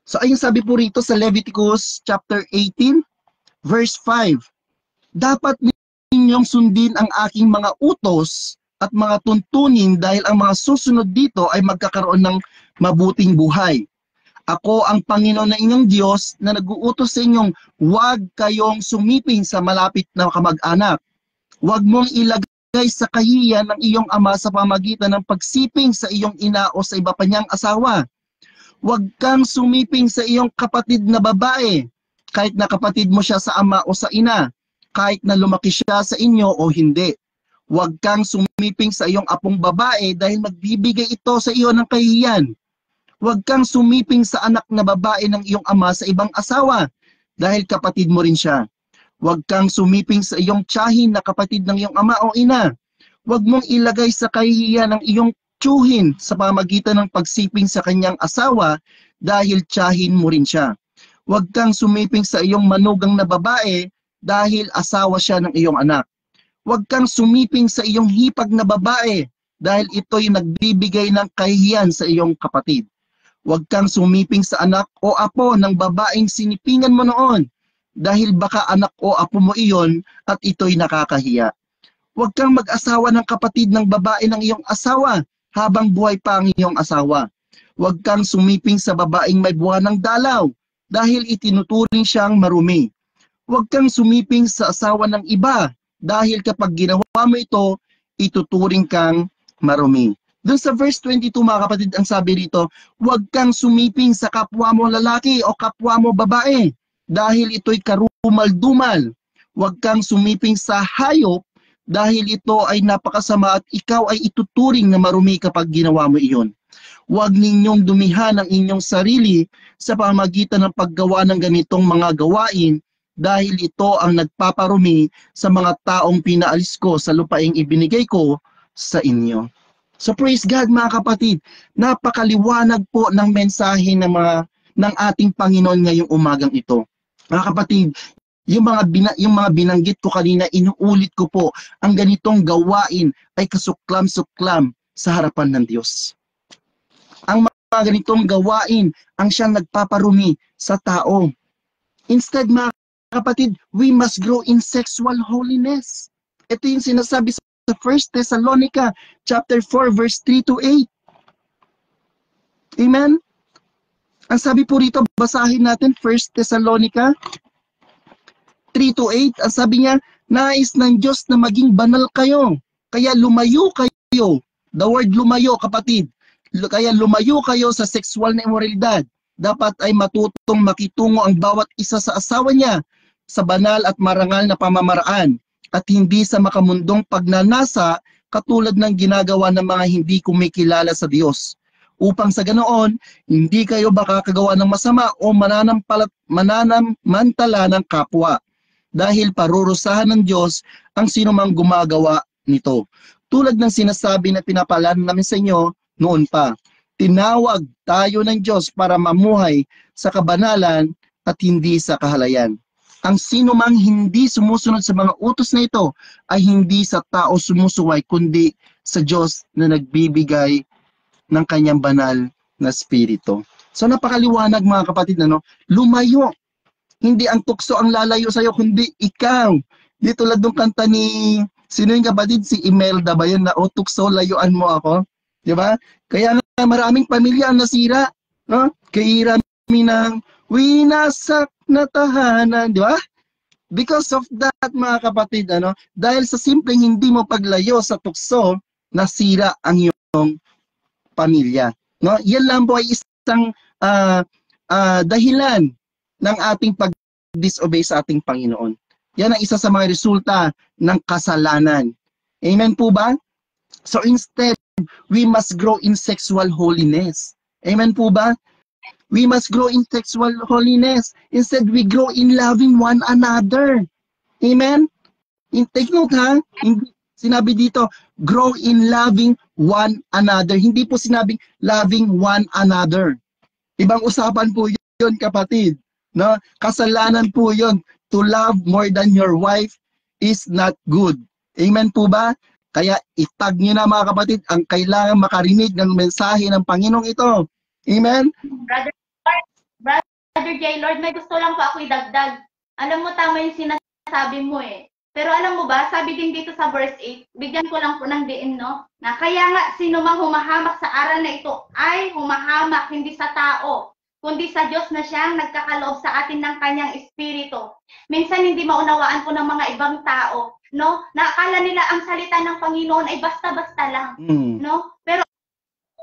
So ayun sabi po rito sa Leviticus chapter 18 verse 5. Dapat ninyong sundin ang aking mga utos at mga tuntunin dahil ang mga susunod dito ay magkakaroon ng mabuting buhay. Ako ang Panginoon na inyong Diyos na nag-uutos sa inyong huwag kayong sumiping sa malapit na kamag-anak. Huwag mong ilagay sa kahiyan ng iyong ama sa pamagitan ng pagsiping sa iyong ina o sa iba pa niyang asawa. Huwag kang sumiping sa iyong kapatid na babae, kahit na kapatid mo siya sa ama o sa ina, kahit na lumaki siya sa inyo o hindi. Huwag kang sumiping sa iyong apong babae dahil magbibigay ito sa iyo ng kahihiyan. Huwag kang sumiping sa anak na babae ng iyong ama sa ibang asawa dahil kapatid mo rin siya. Huwag kang sumiping sa iyong tiyahin na kapatid ng iyong ama o ina. Huwag mong ilagay sa kahihiyan ng iyong tiyuhin sa pamagitan ng pagsiping sa kanyang asawa dahil tiyahin mo rin siya. Huwag kang sumiping sa iyong manugang na babae dahil asawa siya ng iyong anak. Huwag kang sumiping sa iyong hipag na babae dahil ito'y nagbibigay ng kahihiyan sa iyong kapatid. Huwag kang sumiping sa anak o apo ng babaeng sinipingan mo noon dahil baka anak o apo mo iyon at ito'y nakakahiya. Huwag kang mag-asawa ng kapatid ng babae ng iyong asawa habang buhay pa ang iyong asawa. Huwag kang sumiping sa babaeng may buwan ng dalaw dahil itinuturing siyang marumi. Huwag kang sumiping sa asawa ng iba dahil kapag ginawa mo ito, ituturing kang marumi. Doon sa verse 22, mga kapatid, ang sabi rito, huwag kang sumiping sa kapwa mo lalaki o kapwa mo babae dahil ito'y karumal-dumal. Huwag kang sumiping sa hayop dahil ito ay napakasama at ikaw ay ituturing na marumi kapag ginawa mo iyon. Huwag ninyong dumihan ang inyong sarili sa pamagitan ng paggawa ng ganitong mga gawain dahil ito ang nagpaparumi sa mga taong pinaalis ko sa lupaing ibinigay ko sa inyo. So praise God, mga kapatid, napakaliwanag po ng mensahe ng ating Panginoon ngayong umagang ito. Mga kapatid, yung mga binanggit ko kanina, inuulit ko po, ang ganitong gawain ay kasuklam-suklam sa harapan ng Diyos. Ang mga ganitong gawain ang siyang nagpaparumi sa tao. Instead, mga kapatid, we must grow in sexual holiness. Ito yung sinasabi sa 1 Thessalonica chapter 4 verse 3 to 8. Amen? Ang sabi po rito, basahin natin 1 Thessalonica 3 to 8. Ang sabi niya, nais ng Diyos na maging banal kayo. Kaya lumayo kayo. The word lumayo, kapatid. Kaya lumayo kayo sa sexual na immoralidad. Dapat ay matutong makitungo ang bawat isa sa asawa niya sa banal at marangal na pamamaraan at hindi sa makamundong pagnanasa katulad ng ginagawa ng mga hindi kumikilala sa Diyos. Upang sa ganoon, hindi kayo makakagawa ng masama o mananamantala ng kapwa. Dahil parurusahan ng Diyos ang sinumang gumagawa nito. Tulad ng sinasabi na pinapalan namin sa inyo noon pa. Tinawag tayo ng Diyos para mamuhay sa kabanalan at hindi sa kahalayan. Ang sinumang hindi sumusunod sa mga utos na ito ay hindi sa tao sumusuway kundi sa Diyos na nagbibigay ng kanyang banal na spirito. So napakaliwanag mga kapatid, lumayo. Hindi ang tukso ang lalayo sa'yo, kundi ikaw. Di tulad ng kanta ni, sino yung kapatid? Si Imelda ba yun na, o tukso, layuan mo ako? Di ba? Kaya nga maraming pamilya ang nasira. No? Kairami ng winasak na tahanan. Di ba? Because of that mga kapatid, dahil sa simpleng hindi mo paglayo sa tukso, nasira ang iyong pamilya. No? Yan lang po ay isang dahilan ng ating pag-disobey sa ating Panginoon. Yan ang isa sa mga resulta ng kasalanan. Amen po ba? So instead, we must grow in sexual holiness. Amen po ba? We must grow in sexual holiness. Instead, we grow in loving one another. Amen? Take note ha, sinabi dito, grow in loving one another. Hindi po sinabing loving one another. Ibang usapan po yun, kapatid. No? Kasalanan po yun. To love more than your wife is not good. Amen po ba? Kaya itag nyo na mga kapatid ang kailangan makarinig ng mensahe ng Panginoong ito. Amen? Brother J. Lord, may gusto lang po ako idagdag. Alam mo, tama yung sinasabi mo eh. Pero alam mo ba, sabi din dito sa verse 8, bigyan ko lang po ng diin, no? Na kaya nga, sino mang humahamak sa aral na ito ay humahamak hindi sa tao, kundi sa Diyos na siyang nagkakaloob sa atin ng kanyang espiritu. Minsan hindi maunawaan po ng mga ibang tao, no? Na akala nila ang salita ng Panginoon ay basta-basta lang, no? Pero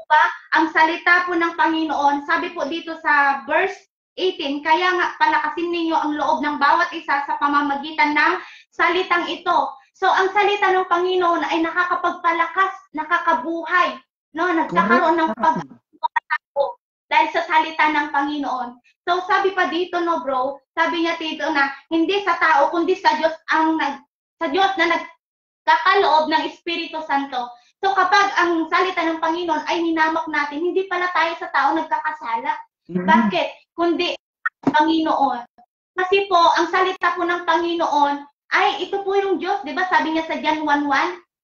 ba, ang salita po ng Panginoon, sabi po dito sa verse 18, kaya nga palakasin ninyo ang loob ng bawat isa sa pamamagitan ng salitang ito. So ang salita ng Panginoon ay nakakapagpalakas, nakakabuhay, no? Nagkakaroon ng pagkakataon dahil sa salita ng Panginoon. So sabi pa dito, no bro, sabi niya dito na hindi sa tao kundi sa Diyos sa Diyos na nagkakaloob ng Espiritu Santo. So kapag ang salita ng Panginoon ay hinamak natin, hindi pala tayo sa tao nagkakasala. Bakit? Kundi ang Panginoon. Kasi po, ang salita po ng Panginoon ay ito po yung Diyos. Diba sabi niya sa John 1:1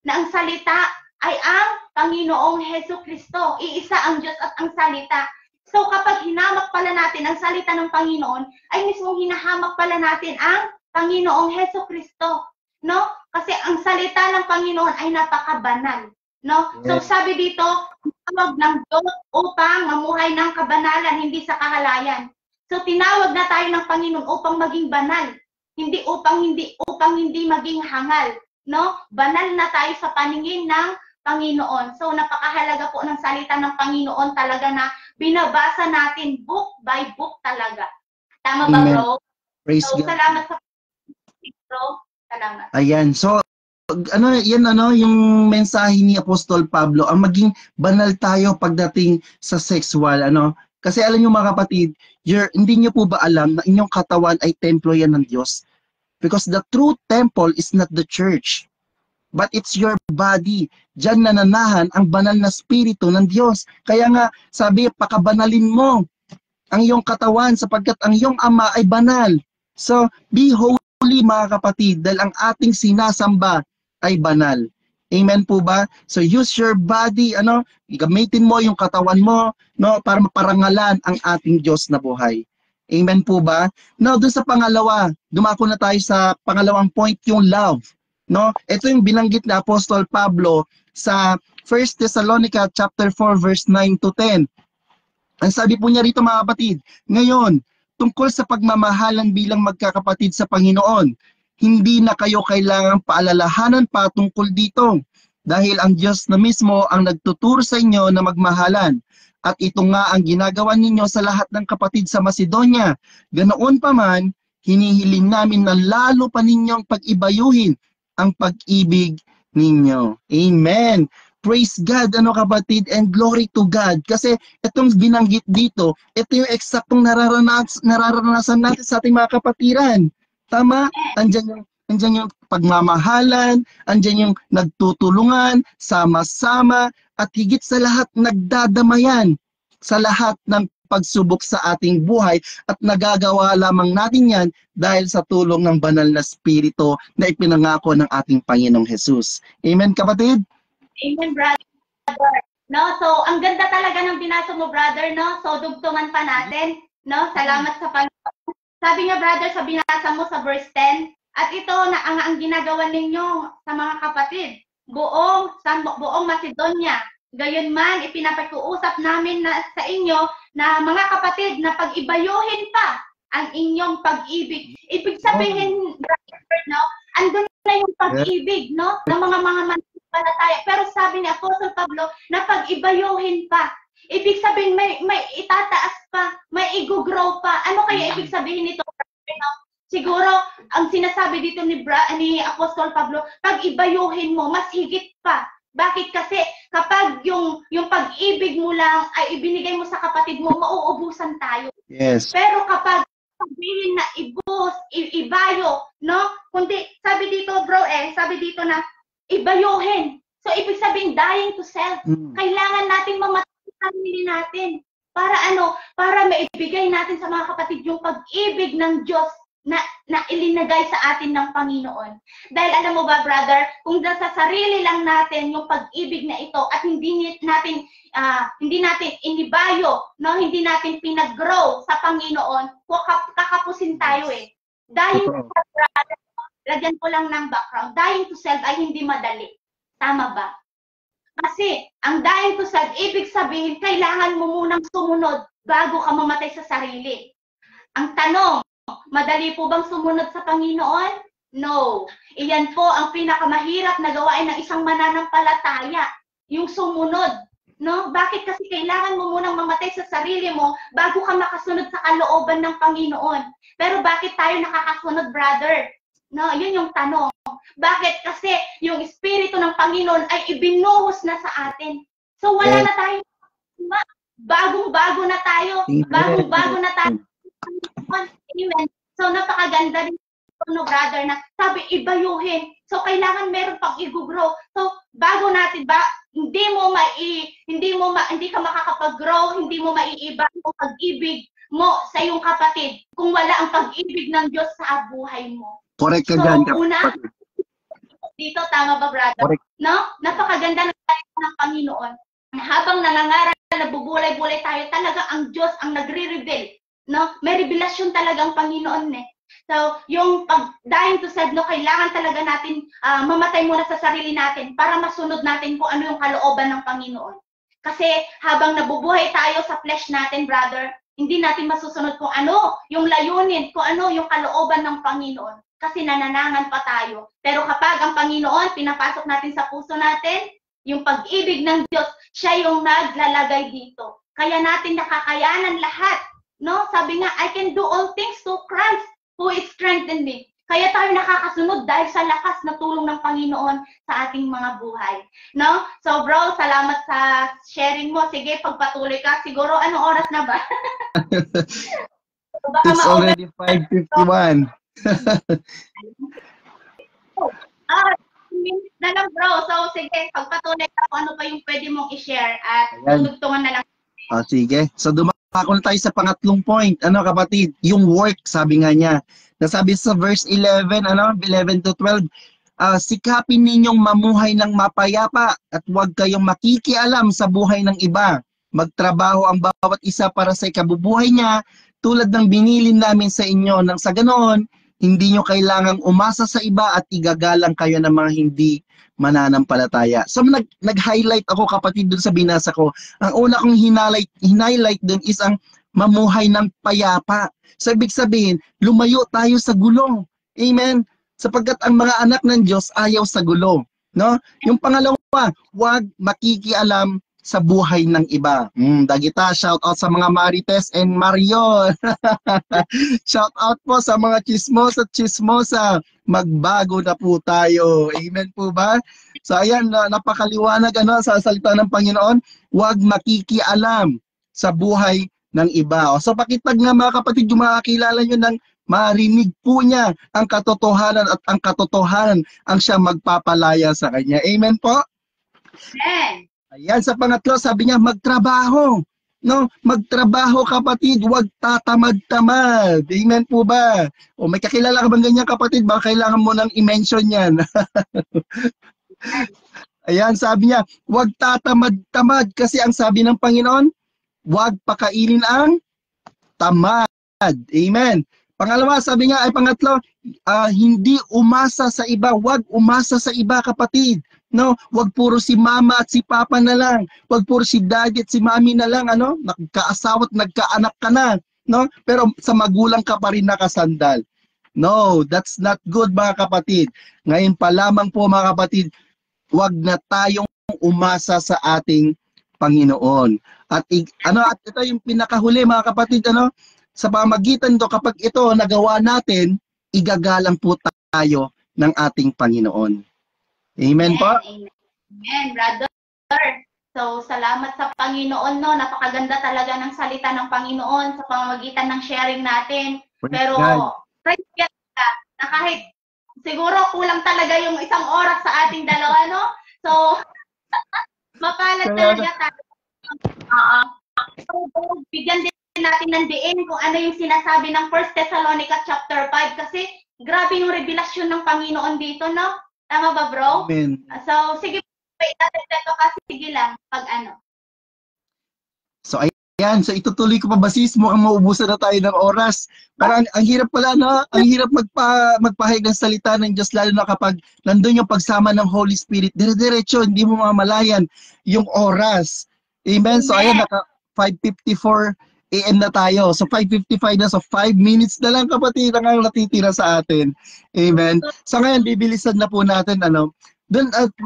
na ang salita ay ang Panginoong Hesus Kristo. Iisa ang Diyos at ang salita. So kapag hinamak pala natin ang salita ng Panginoon, ay mismong hinahamak pala natin ang Panginoong Hesus Kristo. No? Kasi ang salita ng Panginoon ay napakabanal. No? So sabi dito, tinawag ng Diyos upang mamuhay ng kabanalan, hindi sa kahalayan. So tinawag na tayo ng Panginoon upang maging banal, hindi upang hindi maging hangal, no? Banal na tayo sa paningin ng Panginoon. So napakahalaga po ng salita ng Panginoon talaga na binabasa natin book by book talaga. Tama ba, bro? Praise so God. Salamat sa bro. Salamat. Ayan. So yung mensahe ni Apostol Pablo, ang maging banal tayo pagdating sa sexual, Kasi alam niyo mga kapatid, hindi niyo po ba alam na inyong katawan ay templo yan ng Diyos? Because the true temple is not the church, but it's your body. Diyan nananahan ang banal na spirito ng Diyos. Kaya nga, sabi, pakabanalin mo ang iyong katawan sapagkat ang iyong Ama ay banal. So, be holy mga kapatid, dahil ang ating sinasamba ay banal. Amen po ba? So use your body, gamitin mo yung katawan mo, para maparangalan ang ating Diyos na buhay. Amen po ba? Now, doon sa pangalawa, dumako na tayo sa pangalawang point, yung love. No? Ito yung binanggit na Apostol Pablo sa 1 Thessalonica chapter 4 verse 9 to 10. Ang sabi po niya rito mga kapatid, ngayon, tungkol sa pagmamahalan bilang magkakapatid sa Panginoon, hindi na kayo kailangang paalalahanan pa tungkol dito. dahil ang Diyos na mismo ang nagtuturo sa inyo na magmahalan. At ito nga ang ginagawa ninyo sa lahat ng kapatid sa Macedonia. Ganoon pa man, hinihiling namin na lalo pa ninyong pag-ibayuhin ang pag-ibig ninyo. Amen. Praise God, ano kapatid, and glory to God. Kasi itong binanggit dito, ito yung eksaktong nararanasan natin sa ating mga kapatiran. Tama? Andyan yung pagmamahalan, andyan yung nagtutulungan, sama-sama, at higit sa lahat, nagdadamayan sa lahat ng pagsubok sa ating buhay at nagagawa lamang natin yan dahil sa tulong ng banal na spirito na ipinangako ng ating Panginoong Jesus. Amen, kapatid? Amen, brother. No, so ang ganda talaga ng binasa mo, brother, no? So dugtungan pa natin, no? Salamat sa Panginoon. Sabi nga, brother, sa binasa mo sa verse 10, at ito na ang ginagawa ninyo sa mga kapatid, buong Macedonia. Gayon man, ipinapakiusap namin na sa inyo na mga kapatid na pag-ibayuhin pa ang inyong pag-ibig. Ibig sabihin, brother, no? Andun na yung pag-ibig, no? Ng mga mananampalataya. Pero sabi ni Apostle Pablo na pag-ibayuhin pa. Ibig sabihin, may itataas pa, may i-grow pa. Ano kaya ibig sabihin nito? No? Siguro, ang sinasabi dito ni Apostol Pablo, pag-ibayuhin mo, mas higit pa. Bakit? Kasi kapag yung pag-ibig mo lang ay ibinigay mo sa kapatid mo, mauubusan tayo. Yes. Pero kapag sabihin na ibayo, no? Kundi, sabi dito bro sabi dito na ibayuhin. So, ibig sabihin, dying to self. Kailangan natin mamatay sa sarili natin. Para ano? Para maibigay natin sa mga kapatid yung pag-ibig ng Diyos na ilinagay sa atin ng Panginoon. Dahil alam mo ba, brother, kung sa sarili lang natin yung pag-ibig na ito at hindi natin inibayo, no, hindi natin pinag-grow sa Panginoon, kakapusin tayo eh. Dying to self, brother, lagyan ko lang ng background. Dying to self ay hindi madali. Tama ba? Kasi ang dying to self, ibig sabihin, kailangan mo munang sumunod bago ka mamatay sa sarili. Ang tanong, madali po bang sumunod sa Panginoon? No. Iyan po ang pinakamahirap na gawain ng isang mananampalataya, yung sumunod. No? Bakit? Kasi kailangan mo munang mamatay sa sarili mo bago ka makasunod sa kalooban ng Panginoon. Pero bakit tayo nakakasunod, brother? No, yun yung tanong. Bakit? Kasi yung Espiritu ng Panginoon ay ibinuhos na sa atin. So wala na tayo. Bagong-bago na tayo. Bagong-bago na tayo. Amen. So, napakaganda rin no, brother, na sabi, ibayuhin. So, kailangan meron pang i-grow. So, bago natin hindi ka makakapag-grow, hindi mo maiiba yung pag-ibig mo sa iyong kapatid kung wala ang pag-ibig ng Diyos sa buhay mo. Correct ka dyan. Dito, tama ba, brother? Correct. No? Napakaganda ng Panginoon. Habang nangangaral, nabubulay-bulay tayo, talaga ang Diyos ang nagre-reveal. No? May revelasyon talaga ang Panginoon eh. So, yung dying to self, no, kailangan talaga natin mamatay muna sa sarili natin para masunod natin kung ano yung kalooban ng Panginoon. Kasi habang nabubuhay tayo sa flesh natin, brother, hindi natin masusunod kung ano yung layunin, kung ano yung kalooban ng Panginoon. Kasi nananangan pa tayo. Pero kapag ang Panginoon, pinapasok natin sa puso natin, yung pag-ibig ng Diyos, siya yung naglalagay dito. Kaya natin nakakayanan lahat. No? Sabi nga, I can do all things through Christ who is strengthened me. Kaya tayo nakakasunod dahil sa lakas na tulong ng Panginoon sa ating mga buhay. No? So bro, salamat sa sharing mo. Sige, pagpatuloy ka. Siguro, anong oras na ba? It's already 5:51. Minutes na lang bro. So sige, pagpatuloy ka kung ano pa yung pwede mong i-share at tutugtungan na lang. Sige. So dumako na tayo sa pangatlong point. Ano kapatid? Yung work, sabi nga niya. Nasabi sa verse 11, 11 to 12, sikapin ninyong mamuhay ng mapayapa at huwag kayong makikialam sa buhay ng iba. Magtrabaho ang bawat isa para sa ikabubuhay niya, tulad ng binilin namin sa inyo. Nang sa ganoon, hindi nyo kailangang umasa sa iba at igagalang kayo ng mga hindi mananampalataya. So nag-highlight ako kapatid dun sa binasa ko. Ang una kong hinhighlight dun is ang mamuhay ng payapa. So ibig sabihin, lumayo tayo sa gulo. Amen? Sapagkat ang mga anak ng Diyos ayaw sa gulo. No? Yung pangalawa, huwag makikialam sa buhay ng iba. Dagita, shout out sa mga Marites and Marion. Shout out po sa mga chismosa at chismosa. Magbago na po tayo. Amen po ba? So ayan, napakaliwanag sa salita ng Panginoon, huwag makikialam sa buhay ng iba. So pakitag nga mga kapatid, yung makakilala nyo ng marinig po niya ang katotohanan at ang katotohanan ang siya magpapalaya sa kanya. Amen po? Amen. Ayan, sa pangatlo, sabi niya, magtrabaho. No, magtrabaho kapatid, huwag tatamad-tamad. Amen po ba? O may kakilala ka bang ganyan kapatid? Baka kailangan mo nang i-mention yan. Ayan, sabi niya, huwag tatamad-tamad kasi ang sabi ng Panginoon, huwag pakainin ang tamad. Amen. Pangalawa, sabi niya, ay pangatlo, hindi umasa sa iba. Huwag umasa sa iba kapatid. No, wag puro si mama at si papa na lang. Wag puro si daddy at si mami na lang, nagkaasawa at nagkaanak ka na, no? Pero sa magulang ka pa rin nakasandal. No, that's not good mga kapatid. Ngayon pa lamang po mga kapatid, wag na tayong umasa sa ating Panginoon. At at ito yung pinakahuli mga kapatid, sa pamagitan to kapag ito nagawa natin, igagalang po tayo ng ating Panginoon. Amen po? Amen, brother. So, salamat sa Panginoon, no? Napakaganda talaga ng salita ng Panginoon sa pamamagitan ng sharing natin. Pero, praise God na kahit siguro kulang talaga yung isang oras sa ating dalawa, no? So, mapalad talaga tayo. So, bigyan din natin ng diin kung ano yung sinasabi ng 1 Thessalonica chapter 5 kasi grabe yung revelasyon ng Panginoon dito, no? Tama ba, bro? Amen. So, sige, itatagdag ko kasi sige lang pag ano. So, ayan. So, itutuloy ko pa ba sis? Mukhang maubusan na tayo ng oras. Parang ang hirap pala, no? Ang hirap magpahayag ng salita ng Diyos, lalo na kapag nandun yung pagsama ng Holy Spirit. Dire-diretso, hindi mo mamalayan yung oras. Amen? So, ayan, naka 5:54 AM na tayo. So 5:55 na. So 5 minutes na lang kapatid ang natitira sa atin. Amen. So ngayon bibilisan na po natin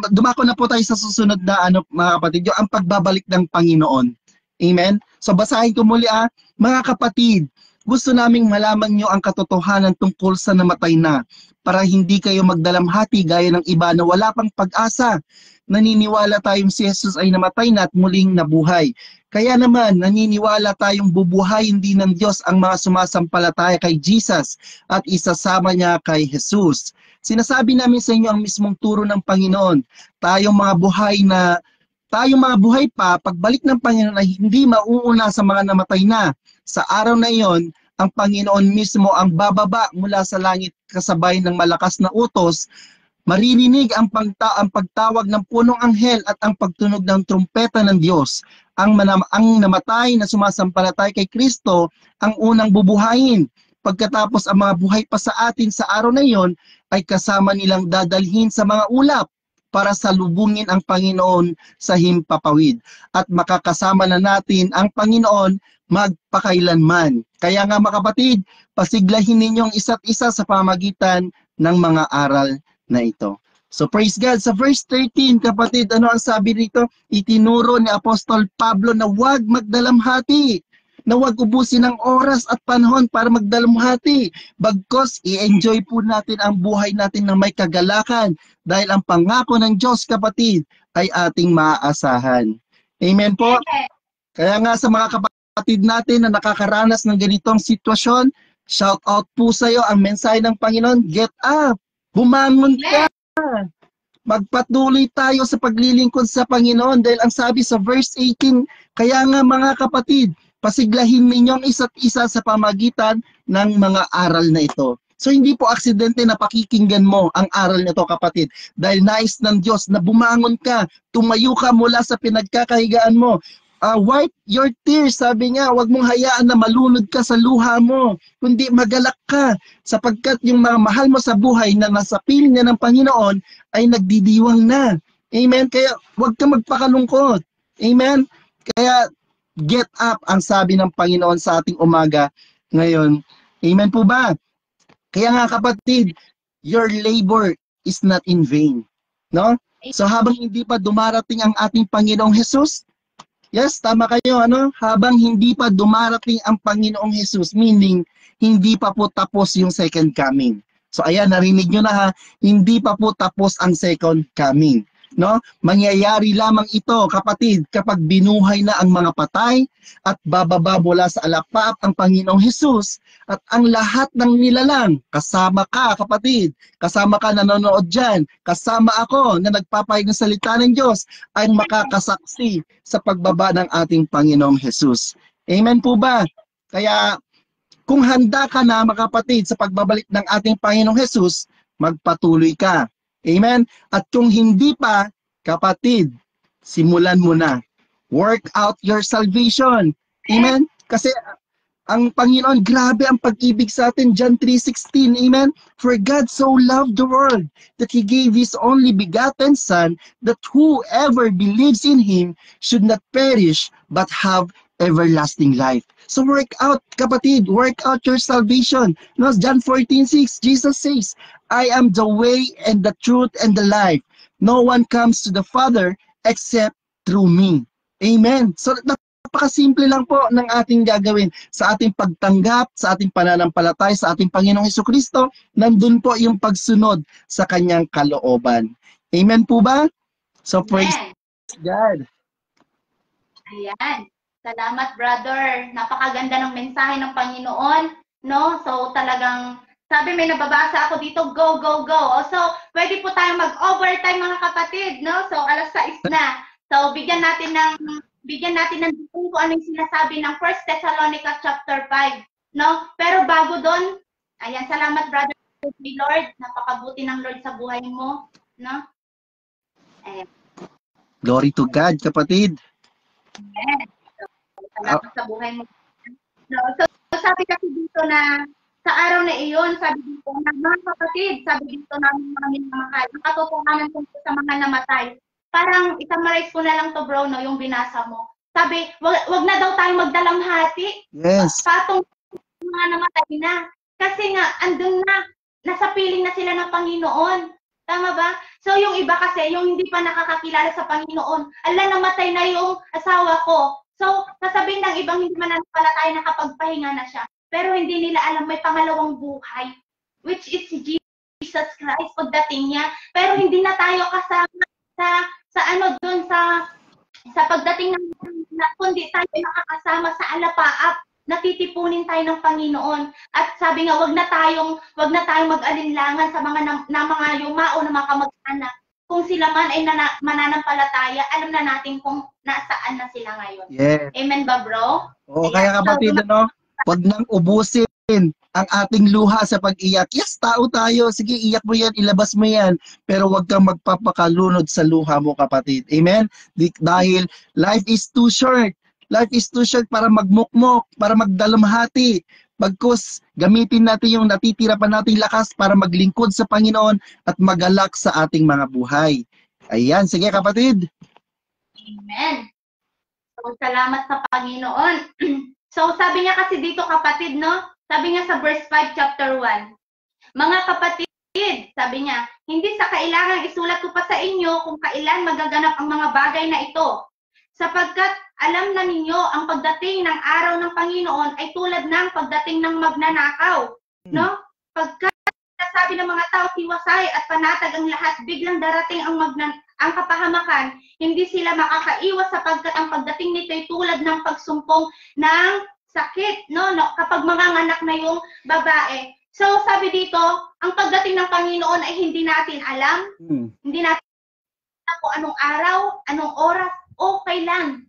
dumako na po tayo sa susunod na mga kapatid, yung ang pagbabalik ng Panginoon. Amen. So basahin ko muli mga kapatid, gusto naming malaman nyo ang katotohanan tungkol sa namatay na para hindi kayo magdalamhati gaya ng iba na wala pang pag-asa. Naniniwala tayong si Jesus ay namatay na at muling nabuhay. Kaya naman, naniniwala tayong bubuhayin din ng Diyos ang mga sumasampalataya kay Jesus at isasama niya kay Jesus. Sinasabi namin sa inyo ang mismong turo ng Panginoon. Tayong mga buhay pa, pagbalik ng Panginoon ay hindi mauuna sa mga namatay na. Sa araw na iyon, ang Panginoon mismo ang bababa mula sa langit kasabay ng malakas na utos. Maririnig ang pagtawag ng punong anghel at ang pagtunog ng trumpeta ng Diyos. Ang namatay na sumasampalatay kay Kristo ang unang bubuhayin. Pagkatapos ang mga buhay pa sa atin sa araw na iyon ay kasama nilang dadalhin sa mga ulap para salubungin ang Panginoon sa himpapawid. At makakasama na natin ang Panginoon magpakailanman. Kaya nga mga kapatid, pasiglahin ninyong isa't isa sa pamagitan ng mga aral na ito. So praise God. Sa verse 13, kapatid, ano ang sabi dito? Itinuro ni Apostol Pablo na huwag magdalamhati, na huwag ubusin ang oras at panahon para magdalamhati. Bagkos, i-enjoy po natin ang buhay natin na may kagalakan dahil ang pangako ng Diyos, kapatid, ay ating maaasahan. Amen po? Kaya nga sa mga kapatid natin na nakakaranas ng ganitong sitwasyon, shout out po sa iyo ang mensahe ng Panginoon, get up! Bumangon ka! Magpatuloy tayo sa paglilingkod sa Panginoon dahil ang sabi sa verse 18, kaya nga mga kapatid, pasiglahin ninyong isa't isa sa pamagitan ng mga aral na ito. So hindi po aksidente na pakikinggan mo ang aral nito kapatid dahil nais ng Diyos na bumangon ka, tumayo ka mula sa pinagkakahigaan mo. Wipe your tears, sabi niya, huwag mong hayaan na malunod ka sa luha mo, kundi magalak ka sapagkat yung mga mahal mo sa buhay na nasa piling niya ng Panginoon ay nagdidiwang na. Amen? Kaya huwag ka magpakalungkot. Amen? Kaya get up ang sabi ng Panginoon sa ating umaga ngayon. Amen po ba? Kaya nga kapatid, your labor is not in vain. No? So habang hindi pa dumarating ang ating Panginoong Hesus, yes, tama kayo, ano? Habang hindi pa dumarating ang Panginoong Hesus, meaning hindi pa po tapos yung second coming. So ayan, narinig nyo na ha, hindi pa po tapos ang second coming. No? Mangyayari lamang ito, kapatid, kapag binuhay na ang mga patay at bababa mula sa alapap ang Panginoong Hesus at ang lahat ng nilalang, kasama ka, kapatid, kasama ka nanonood dyan, kasama ako na nagpapahayag ng salita ng Diyos, ay makakasaksi sa pagbaba ng ating Panginoong Hesus. Amen po ba? Kaya kung handa ka na, mga kapatid, sa pagbabalik ng ating Panginoong Hesus, magpatuloy ka. Amen? At kung hindi pa, kapatid, simulan mo na. Work out your salvation. Amen? Kasi ang Panginoon, grabe ang pag-ibig sa atin. John 3:16. Amen? For God so loved the world that He gave His only begotten Son, that whoever believes in Him should not perish but have everlasting life. So work out, kapatid, work out your salvation. No, John 14:6, Jesus says, I am the way and the truth and the life. No one comes to the Father except through me. Amen. So napakasimple lang po ng ating gagawin sa ating pagtanggap, sa ating pananampalatay, sa ating Panginoong Hesukristo. Nandun po yung pagsunod sa kanyang kalooban. Amen po ba? So praise God. Ayan. Salamat, brother. Napakaganda ng mensahe ng Panginoon, no? So, talagang, sabi may nababasa ako dito, go, go, go. So, pwede po tayong mag-overtime, mga kapatid, no? So, 6:00 na. So, bigyan natin ng kung ano yung sinasabi ng 1 Thessalonica chapter 5, no? Pero bago doon, ayan, salamat, brother, Lord. Napakabuti ng Lord sa buhay mo, no? Ayan. Glory to God, kapatid. Ayan. Salamat sa buhay mo. No, so sabi kasi dito na sa araw na iyon, sabi dito na mga kapatid, sabi dito namin mga minamahal, ang katotohanan tungkol sa mga namatay. Parang i-summarize ko na lang to, bro, no, yung binasa mo. Sabi, wag na daw tayo magdalamhati. Yes. Patong mga namatay na. Kasi nga, andun na, nasa piling na sila ng Panginoon. Tama ba? So yung iba kasi, yung hindi pa nakakakilala sa Panginoon, ala, namatay na yung asawa ko. So, sasabihin ng ibang hindi mananampalataya nakapagpahinga na siya. Pero hindi nila alam may pangalawang buhay, which is si Jesus Christ pagdating niya. Pero hindi na tayo kasama sa ano doon sa pagdating ng kundi tayo nakakasama sa alapaap. Natitipunin tayo ng Panginoon. At sabi nga, wag na tayong mag-alinlangan sa mga yumao na mga kamag-anak. Kung sila man ay mananampalataya, alam na natin kung nasaan na sila ngayon. Yes. Amen ba, bro? Oo, kaya kapatid, ano, wag nang ubusin ang ating luha sa pag-iyak. Yes, tao tayo. Sige, iyak mo yan, ilabas mo yan. Pero wag kang magpapakalunod sa luha mo, kapatid. Amen? Dahil life is too short. Life is too short para magmukmok, para magdalamhati. Bagkus, gamitin natin yung natitira pa nating lakas para maglingkod sa Panginoon at magalak sa ating mga buhay. Ayan, sige kapatid. Amen. So, salamat sa Panginoon. So, sabi niya kasi dito, kapatid, no? Sabi niya sa verse 5, chapter 1. Mga kapatid, sabi niya, hindi sa kailangan isulat ko pa sa inyo kung kailan magaganap ang mga bagay na ito. Sapagkat alam na ninyo ang pagdating ng araw ng Panginoon ay tulad ng pagdating ng magnanakaw. No? Pagkat sabi ng mga tao, tiwasay at panatag ang lahat, biglang darating ang kapahamakan, hindi sila makakaiwas sapagkat ang pagdating nito ay tulad ng pagsumpong ng sakit. No? Kapag manganganak na yung babae. So sabi dito, ang pagdating ng Panginoon ay hindi natin alam. Hindi natin alam kung anong araw, anong oras, o kailan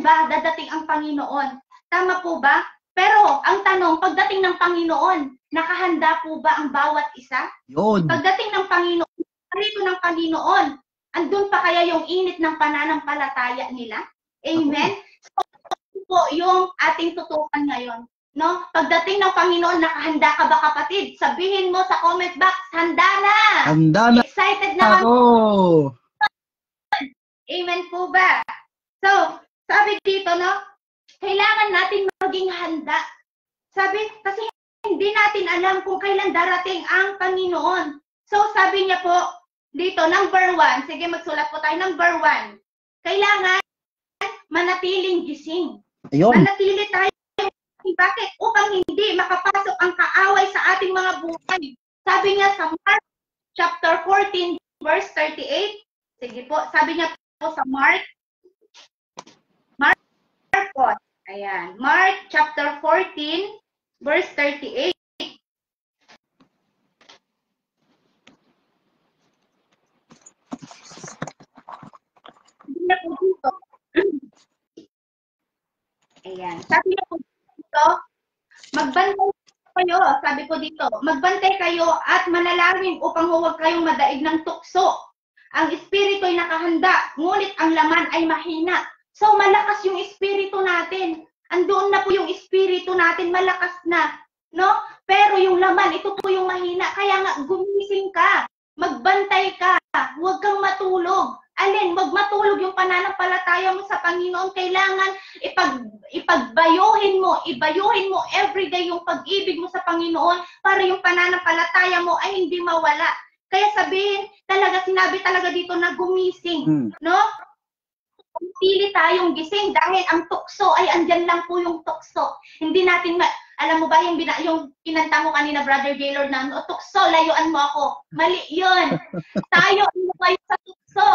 ba dadating ang Panginoon? Tama po ba? Pero ang tanong, pagdating ng Panginoon, nakahanda po ba ang bawat isa? Yun. Pagdating ng Panginoon, parito ng Panginoon, andun pa kaya yung init ng pananampalataya nila? Amen? So, po yung ating tutukan ngayon. No? Pagdating ng Panginoon, nakahanda ka ba, kapatid? Sabihin mo sa comment box, handa na! Handa na! Excited na ako! Amen po ba? So, sabi dito, no? Kailangan natin maging handa. Sabi, kasi hindi natin alam kung kailan darating ang Panginoon. So, sabi niya po, Dito, number 1. Sige, magsulat po tayo. Number 1. Kailangan manatiling gising. Ayun. Manatili tayo. Bakit? Upang hindi makapasok ang kaaway sa ating mga buhay. Sabi niya sa Mark chapter 14, verse 38. Sige po, sabi niya po sa Mark po. Ayan. Mark chapter 14, verse 38. Sabi niya po dito. Ayan. Sabi niya po dito, magbantay kayo, sabi ko dito, magbantay kayo at manalangin upang huwag kayong madaig ng tukso. Ang espiritu ay nakahanda, ngunit ang laman ay mahina. So malakas yung espiritu natin. Andoon na po yung espiritu natin, malakas na, no? Pero yung laman, ito po yung mahina. Kaya nga gumising ka, magbantay ka, huwag kang matulog. Alin, wag matulog yung pananampalataya mo sa Panginoon. Kailangan ibayuhin mo everyday yung pag-ibig mo sa Panginoon para yung pananampalataya mo ay hindi mawala. Kaya sinabi talaga dito na gumising, no? Pili tayong gising dahil ang tukso ay andyan lang po yung tukso. Hindi natin, alam mo ba yung kinanta mo kanina, Brother Gaylord, na tukso, layuan mo ako. Mali yun. Tayo ang lumayo sa tukso.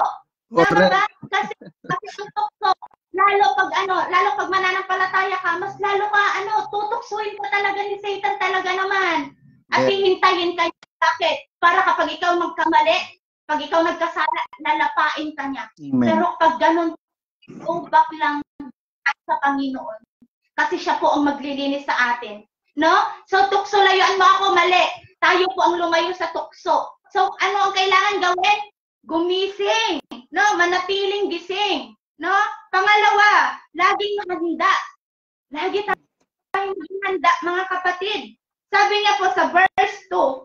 Tama ba? Kasi yung tukso, lalo pag mananampalataya ka, mas lalo ka, tutuksuin ko talaga ni Satan talaga naman. At hihintayin kayo. Bakit? Para kapag ikaw magkamali, pag ikaw nagkasala, lalapain ka niya. Amen. Pero pag ganun, go back lang sa Panginoon. Kasi siya po ang maglilinis sa atin. No? So, tukso, layuan mo ako, mali. Tayo po ang lumayo sa tukso. So, ano ang kailangan gawin? Gumising. No? Manatiling gising. No? Pangalawa, laging handa. Lagi tayong handa, mga kapatid. Sabi niya po sa verse 2,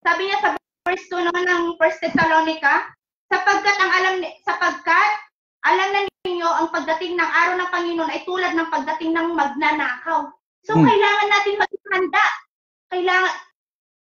sabi niya sa verse 2 naman ng 1 Thessalonica, sapagkat alam na ninyo ang pagdating ng araw ng Panginoon ay tulad ng pagdating ng magnanakaw. So, kailangan natin maghanda. Kailangan,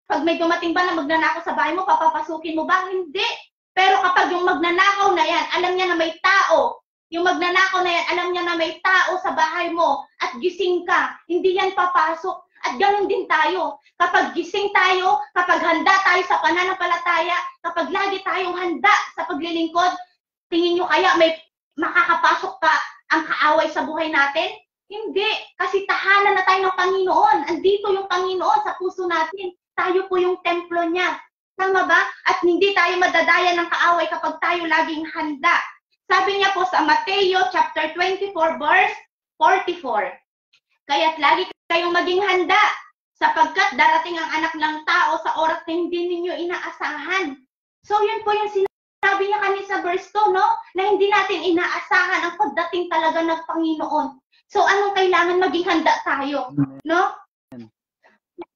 pag may dumating ba na magnanakaw sa bahay mo, papapasukin mo ba? Hindi. Pero kapag yung magnanakaw na yan, alam niya na may tao. Yung magnanakaw na yan, alam niya na may tao sa bahay mo at gising ka. Hindi yan papasok. At ganoon din tayo. Kapag gising tayo, kapag handa tayo sa pananampalataya, kapag lagi tayong handa sa paglilingkod, tingin nyo kaya may makakapasok pa ang kaaway sa buhay natin? Hindi. Kasi tahanan na tayo ng Panginoon. Andito yung Panginoon sa puso natin. Tayo po yung templo niya. Tama ba? At hindi tayo madadaya ng kaaway kapag tayo laging handa. Sabi niya po sa Mateo chapter 24 verse 44. Kaya't lagi kayong maging handa sapagkat darating ang anak ng tao sa oras na hindi ninyo inaasahan. So yun po yung sinabi niya kanina sa verse 2, no? Na hindi natin inaasahan ang pagdating talaga ng Panginoon. So anong kailangan maging handa tayo, no?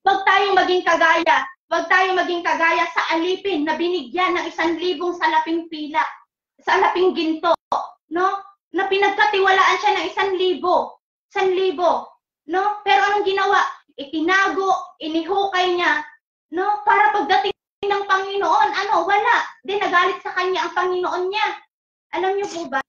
Huwag tayong maging kagaya. Huwag tayong maging kagaya sa alipin na binigyan ng 1,000 salaping pila, salaping ginto, no? Na pinagkatiwalaan siya ng 1,000. 1,000. No? Pero anong ginawa? Itinago, inihukay niya, no? Para pagdating ng Panginoon, wala. Di nagalit sa kanya ang Panginoon niya. Alam niyo po ba?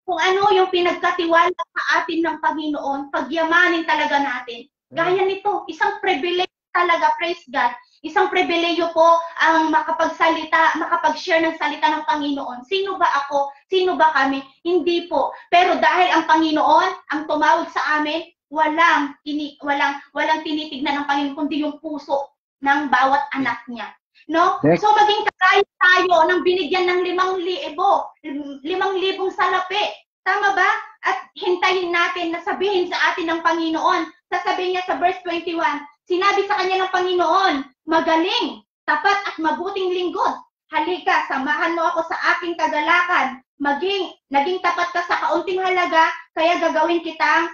Kung ano yung pinagkatiwala sa atin ng Panginoon, pagyamanin talaga natin. Gaya nito, isang privilege talaga, praise God. Isang pribileyo po ang makapagsalita, makapag-share ng salita ng Panginoon. Sino ba ako? Sino ba kami? Hindi po. Pero dahil ang Panginoon ang tumawag sa amin, walang tinitignan ng Panginoon kundi yung puso ng bawat anak niya. No? So maging kagaya tayo ng binigyan ng 5,000 salapi. Tama ba? At hintayin natin na sabihin sa atin ng Panginoon. Sasabihin niya sa verse 21, sinabi sa kanya ng Panginoon, magaling, tapat at mabuting lingkod. Halika, samahan mo ako sa aking kagalakan. Naging tapat ka sa kaunting halaga, kaya gagawin kitang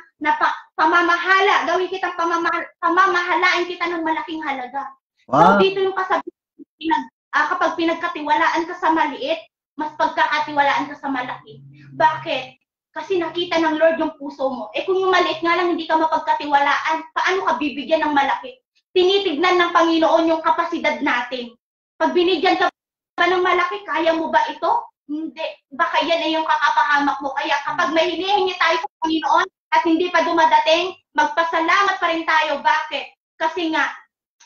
pamamahala. Gawin kitang pamamahalain kita ng malaking halaga. Wow. So dito yung kasabihan, kapag pinagkatiwalaan ka sa maliit, mas pagkakatiwalaan ka sa malaki. Bakit? Kasi nakita ng Lord yung puso mo. Kung yung maliit nga lang hindi ka mapagkatiwalaan, paano ka bibigyan ng malaki? Tinitignan ng Panginoon yung kapasidad natin. Pag binigyan ka ba ng malaki? Kaya mo ba ito? Hindi. Baka yan ay yung kakapahamak mo. Kaya kapag may hinihingi tayo sa Panginoon at hindi pa dumadating, magpasalamat pa rin tayo. Bakit? Kasi nga,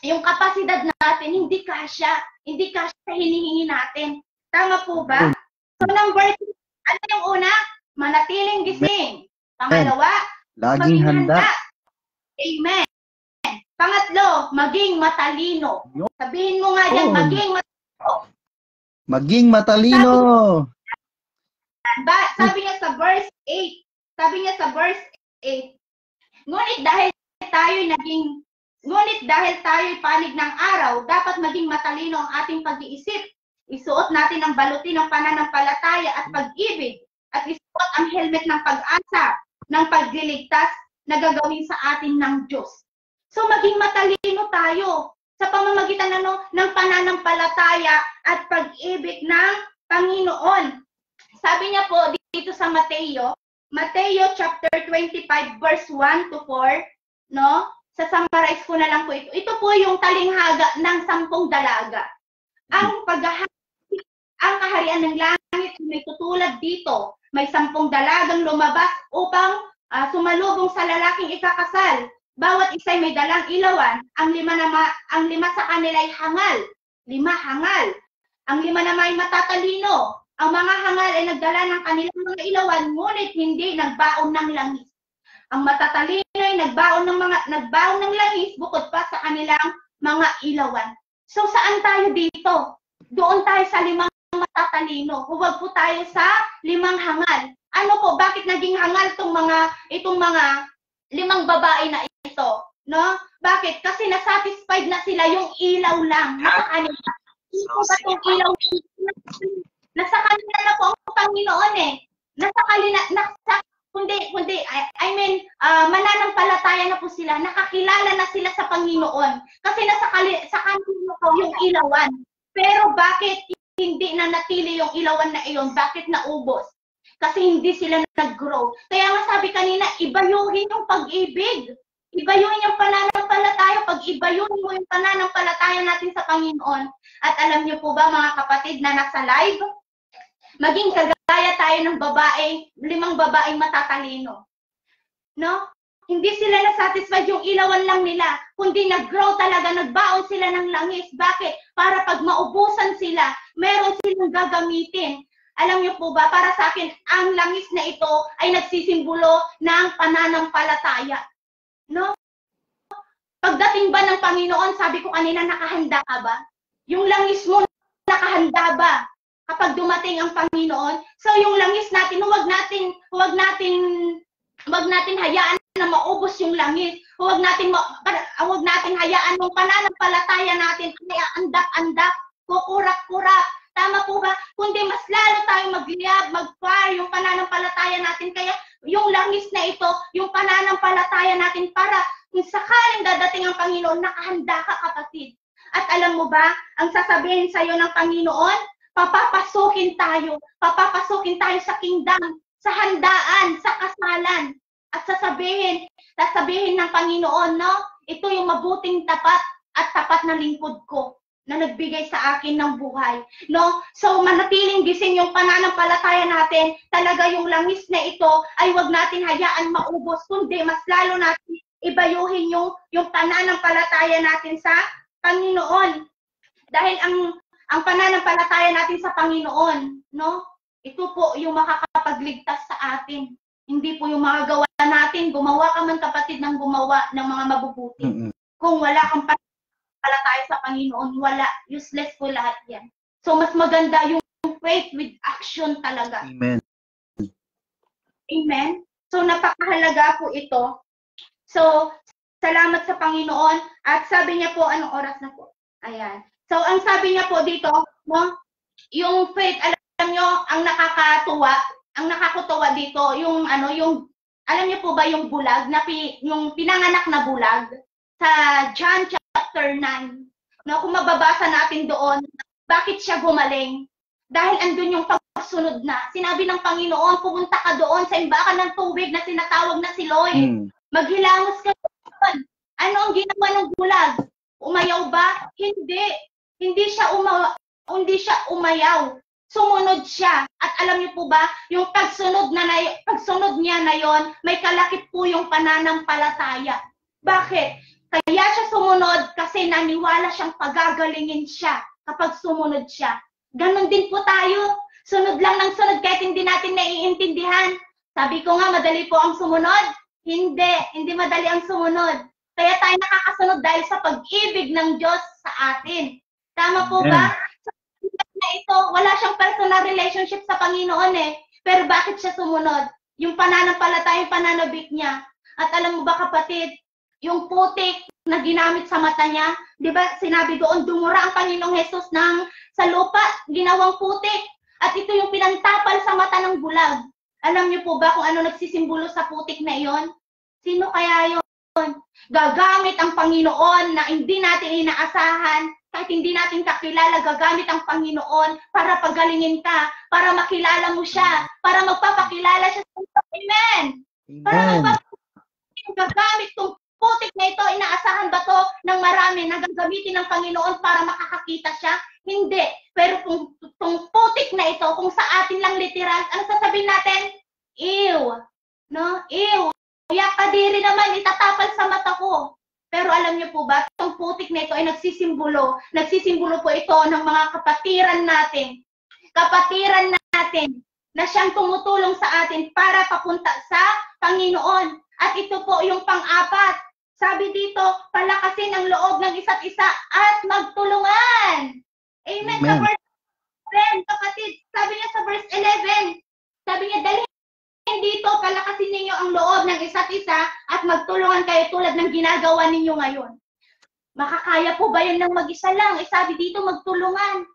yung kapasidad natin, hindi kasya sa hinihingi natin. Tama po ba? So, number 2, ano yung una? Manatiling gising. Pangalawa, Laging maging handa. Amen. Pangatlo, maging matalino. Sabihin mo nga dyan, Oh. maging matalino. Maging matalino. Sabi niya sa verse 8, ngunit dahil tayo'y panig ng araw, dapat maging matalino ang ating pag-iisip. Isuot natin ang baluti ng pananampalataya at pag-ibig, at isuot ang helmet ng pag-asa, ng pagliligtas na gagawin sa atin ng Diyos. So maging matalino tayo sa pamamagitan ng pananampalataya at pag-ibig ng Panginoon. Sabi niya po dito sa Mateo chapter 25 verse 1 to 4, no? Sa-summarize ko na lang po ito. Ito po yung talinghaga ng 10 dalaga. Ang kaharian ng langit may tutulad dito. May 10 dalagang lumabas upang sumalubong sa lalaking ikakasal. Bawat isa'y may dalang ilawan. Ang lima sa kanila ay hangal. 5 hangal. Ang 5 naman ay matatalino. Ang mga hangal ay nagdala ng kanilang mga ilawan, ngunit hindi nagbaon ng langis. Ang matatalino ay nagbaon ng langis bukod pa sa kanilang mga ilawan. So saan tayo dito? Doon tayo sa 5 matatalino. Huwag po tayo sa 5 hangal. Ano po, bakit naging hangal itong mga 5 babae na ito? No? Bakit? Kasi nasatisfied na sila yung ilaw lang nasa kanila. Hindi po ba itong ilaw? Nasa kanila na po ang Panginoon eh. Mananampalataya na po sila. Nakakilala na sila sa Panginoon. Kasi sa kanila po yung ilawan. Pero bakit hindi na natili yung ilawan na iyon? Bakit naubos? Kasi hindi sila nag-grow. Kaya nga sabi kanina, ibayuhin yung pag-ibig. Ibayuhin yung pananampalataya. Pag ibayuhin mo yung pananampalataya natin sa Panginoon. At alam niyo po ba mga kapatid na nasa live, maging kagaya tayo ng 5 babaeng matatalino. No? Hindi sila na-satisfied yung ilawan lang nila, kundi nag-grow talaga, nagbaon sila ng langis. Bakit? Para pag maubusan sila, meron silang gagamitin. Alam niyo po ba, para sa akin, ang langis na ito ay nagsisimbolo ng pananampalataya. No? Pagdating ba ng Panginoon, sabi ko kanina, nakahanda ka ba? Yung langis mo, nakahanda ba? Kapag dumating ang Panginoon, so yung langis natin, huwag natin hayaan na maubos yung langis. Huwag natin hayaan yung pananampalataya natin ay andak-andak, kukurap-kurap. Tama po ba? Kundi mas lalo tayong magliyab, mag-fire yung pananampalataya natin. Kaya yung langis na ito, yung pananampalataya natin para kung sakaling dadating ang Panginoon, nakahanda ka kapatid. At alam mo ba, ang sasabihin sa'yo ng Panginoon, papapasukin tayo sa kingdom, sa handaan, sa kasalan. At sasabihin ng Panginoon, no, ito yung mabuting tapat at tapat na lingkod ko na nagbigay sa akin ng buhay. No? So manatiling gising yung pananampalataya natin, talaga yung langis na ito ay wag natin hayaan maubos, kundi mas lalo natin ibayuhin yung pananampalataya natin sa Panginoon. Dahil ang pananampalataya natin sa Panginoon, no? Ito po yung makakapagligtas sa atin. Hindi po yung mga gawa natin. Gumawa ka man kapatid ng gumawa ng mga mabubuti. Kung wala kang pananampalataya sa Panginoon, wala. Useless po lahat yan. So mas maganda yung faith with action talaga. Amen. Amen. So napakahalaga po ito. So salamat sa Panginoon. At sabi niya po, anong oras na po? Ayan. So, ang sabi niya po dito, no, yung faith, alam nyo, ang nakakatuwa dito, alam niyo po ba yung bulag, yung pinanganak na bulag, sa John chapter 9, no, kung mababasa natin doon, bakit siya gumaling? Dahil andun yung pagsunod na. Sinabi ng Panginoon, pumunta ka doon sa imbakan ng tubig na sinatawag na Siloe. Maghilamos ka doon. Ano ang ginawa ng bulag? Umayaw ba? Hindi. Hindi siya hindi siya umayaw. Sumunod siya. At alam niyo po ba, yung pagsunod niya na yon, may kalakip po yung pananampalataya. Bakit? Kaya siya sumunod kasi naniwala siyang pagagalingin siya kapag sumunod siya. Ganon din po tayo. Sunod lang ng sunod kahit hindi natin naiintindihan. Sabi ko nga, madali po ang sumunod. Hindi madali ang sumunod. Kaya tayo nakakasunod dahil sa pag-ibig ng Diyos sa atin. Tama po ba? Sa na ito, wala siyang personal relationship sa Panginoon eh. Pero bakit siya sumunod? Yung pananampalataya, yung pananabik niya. At alam mo ba kapatid, yung putik na ginamit sa mata niya, di ba sinabi doon, dumura ang Panginoong Jesus sa lupa, ginawang putik. At ito yung pinantapal sa mata ng bulag. Alam niyo po ba kung ano nagsisimbolo sa putik na iyon? Sino kaya yon? Gagamit ang Panginoon na hindi natin inaasahan, kahit hindi natin kakilala, gagamit ang Panginoon para pagalingin ka, para makilala mo siya, para magpapakilala siya sa iyo. Amen! Para gagamit itong putik na ito, inaasahan ba to ng marami na gagamitin ng Panginoon para makakakita siya? Hindi. Pero kung putik na ito, kung sa atin lang literal, ano sasabihin natin? Ew! No? Ew! Kaya kadiri naman, itatapal sa mata ko. Pero alam niyo po ba, itong putik na ito ay nagsisimbolo. Nagsisimbolo po ito ng mga kapatiran natin. Kapatiran natin na siyang tumutulong sa atin para papunta sa Panginoon. At ito po yung pang-apat. Sabi dito, palakasin ang loob ng isa't isa at magtulungan. Amen. Sa verse 10, kapatid, sabi niya sa verse 11, sabi niya, dalhin dito, palakasin ninyo ang loob ng isa't isa at magtulungan kayo tulad ng ginagawa ninyo ngayon. Makakaya po ba yun ng mag-isa lang? Sabi dito, magtulungan.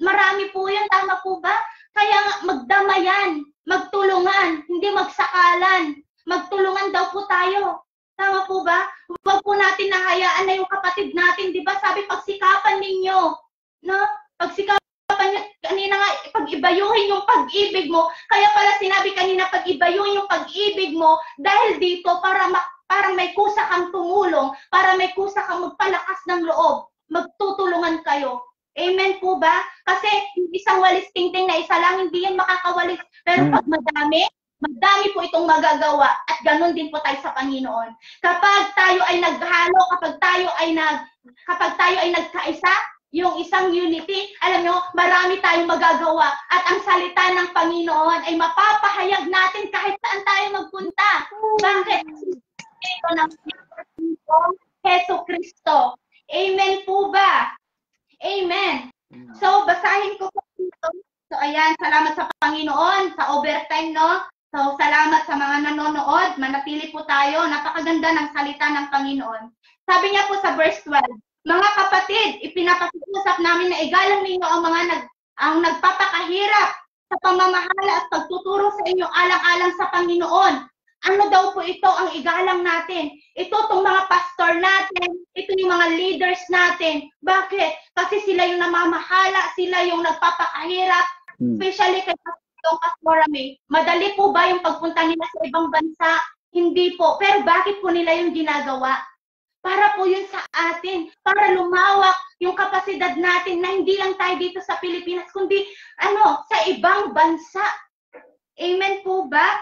Marami po yun, tama po ba? Kaya nga, magdamayan, magtulungan, hindi magsakalan. Magtulungan daw po tayo. Tama po ba? Huwag po natin nahayaan na yung kapatid natin, di ba? Sabi, pagsikapan ninyo. No? Pagsikapan nyo, kanina nga, pag-ibayuhin yung pag-ibig mo. Kaya pala sinabi kanina, pag-ibayuhin yung pag-ibig mo dahil dito para may kusa kang tumulong, para may kusa kang magpalakas ng loob. Magtutulungan kayo. Amen po ba? Kasi isang walis tingting na isa lang, hindi yan makakawalis. Pero pag madami po itong magagawa at ganun din po tayo sa Panginoon. Kapag tayo ay naghalo, kapag tayo ay nagkaisa, yung isang unity, alam nyo, marami tayong magagawa at ang salita ng Panginoon ay mapapahayag natin kahit saan tayo magpunta. Bakit? Ito ng Heso Kristo. Amen po ba? Amen. So, basahin ko po dito. So, ayan, salamat sa Panginoon, sa overtime, no? So, salamat sa mga nanonood. Manatili po tayo. Napakaganda ng salita ng Panginoon. Sabi niya po sa verse 12, mga kapatid, ipinapakiusap namin na igalang ninyo ang nagpapakahirap sa pamamahala at pagtuturo sa inyo alang-alang sa Panginoon. Ano daw po ito ang igalang natin? Ito itong mga pastor natin, ito yung mga leaders natin. Bakit? Kasi sila yung namamahala, sila yung nagpapakahirap, especially kay Pastor Kasmorame. Madali po ba yung pagpunta nila sa ibang bansa? Hindi po. Pero bakit po nila yung ginagawa? Para po yun sa atin, para lumawak yung kapasidad natin na hindi lang tayo dito sa Pilipinas, kundi sa ibang bansa. Amen po ba?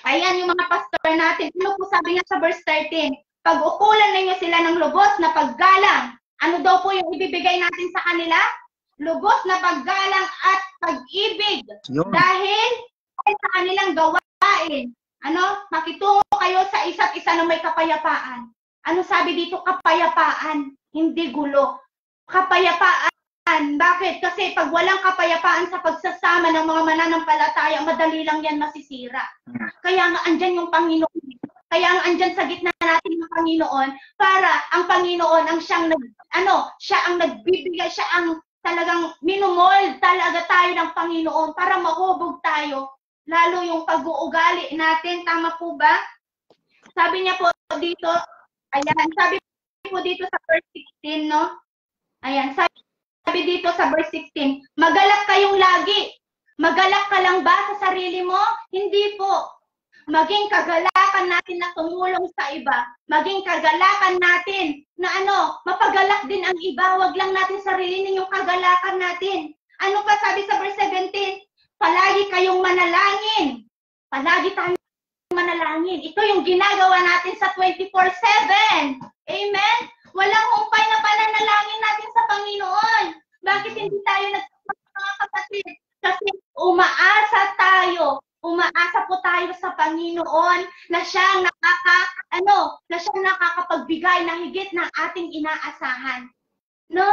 Ayan yung mga pastor natin. Ano po sabi niya sa verse 13? Pag-ukulan ninyo sila ng lubos na paggalang. Ano daw po yung ibibigay natin sa kanila? Lubos na paggalang at pag-ibig. Dahil sa kanilang gawain. Makitungo kayo sa isa't isa na may kapayapaan. Ano sabi dito? Kapayapaan, hindi gulo. Kapayapaan. Bakit? Kasi pag walang kapayapaan sa pagsasama ng mga mananampalataya, madali lang yan masisira. Kaya nga andyan yung Panginoon. Kaya nga andyan sa gitna natin ng Panginoon para ang Panginoon ang siya ang nagbibigay, siya ang talagang minumold talaga tayo ng Panginoon para mahubog tayo. Lalo yung pag-uugali natin, tama po ba? Sabi niya po dito, ayan, sabi po dito sa verse 16, no? Ayan, sabi dito sa verse 16, magalak kayong lagi. Magalak ka lang ba sa sarili mo? Hindi po. maging kagalakan natin na tumulong sa iba, maging kagalakan natin na mapagalak din ang iba, wag lang natin sarilinin yung kagalakan natin. Ano pa sabi sa verse 17? Palagi kayong manalangin. Palagi tayong manalangin. Ito yung ginagawa natin sa 24/7. Amen? Walang humpay na pananalangin natin sa Panginoon. Bakit hindi tayo nagsasabi, mga kapatid? Kasi umaasa po tayo sa Panginoon na siyang nakakapagbigay na higit ng ating inaasahan. No?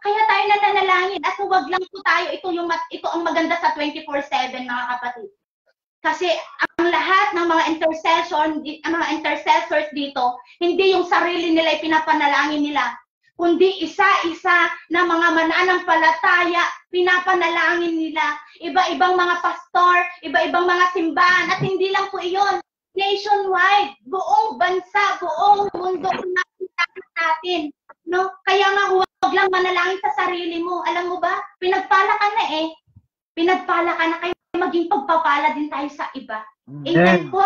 Kaya tayo nananalangin at huwag lang po tayo, ito ang maganda sa 24/7, mga kapatid. Kasi ang lahat ng mga intercessors dito, hindi yung sarili nila ipinapanalangin nila, kundi isa-isa na mga mananampalataya, pinapanalangin nila. Iba-ibang mga pastor, iba-ibang mga simbahan, at hindi lang po iyon. Nationwide, buong bansa, buong mundo nakikita natin. No? Kaya nga huwag lang manalangin sa sarili mo. Alam mo ba? Pinagpala ka na eh. Pinagpala ka na, kaya maging pagpapala din tayo sa iba. Amen po?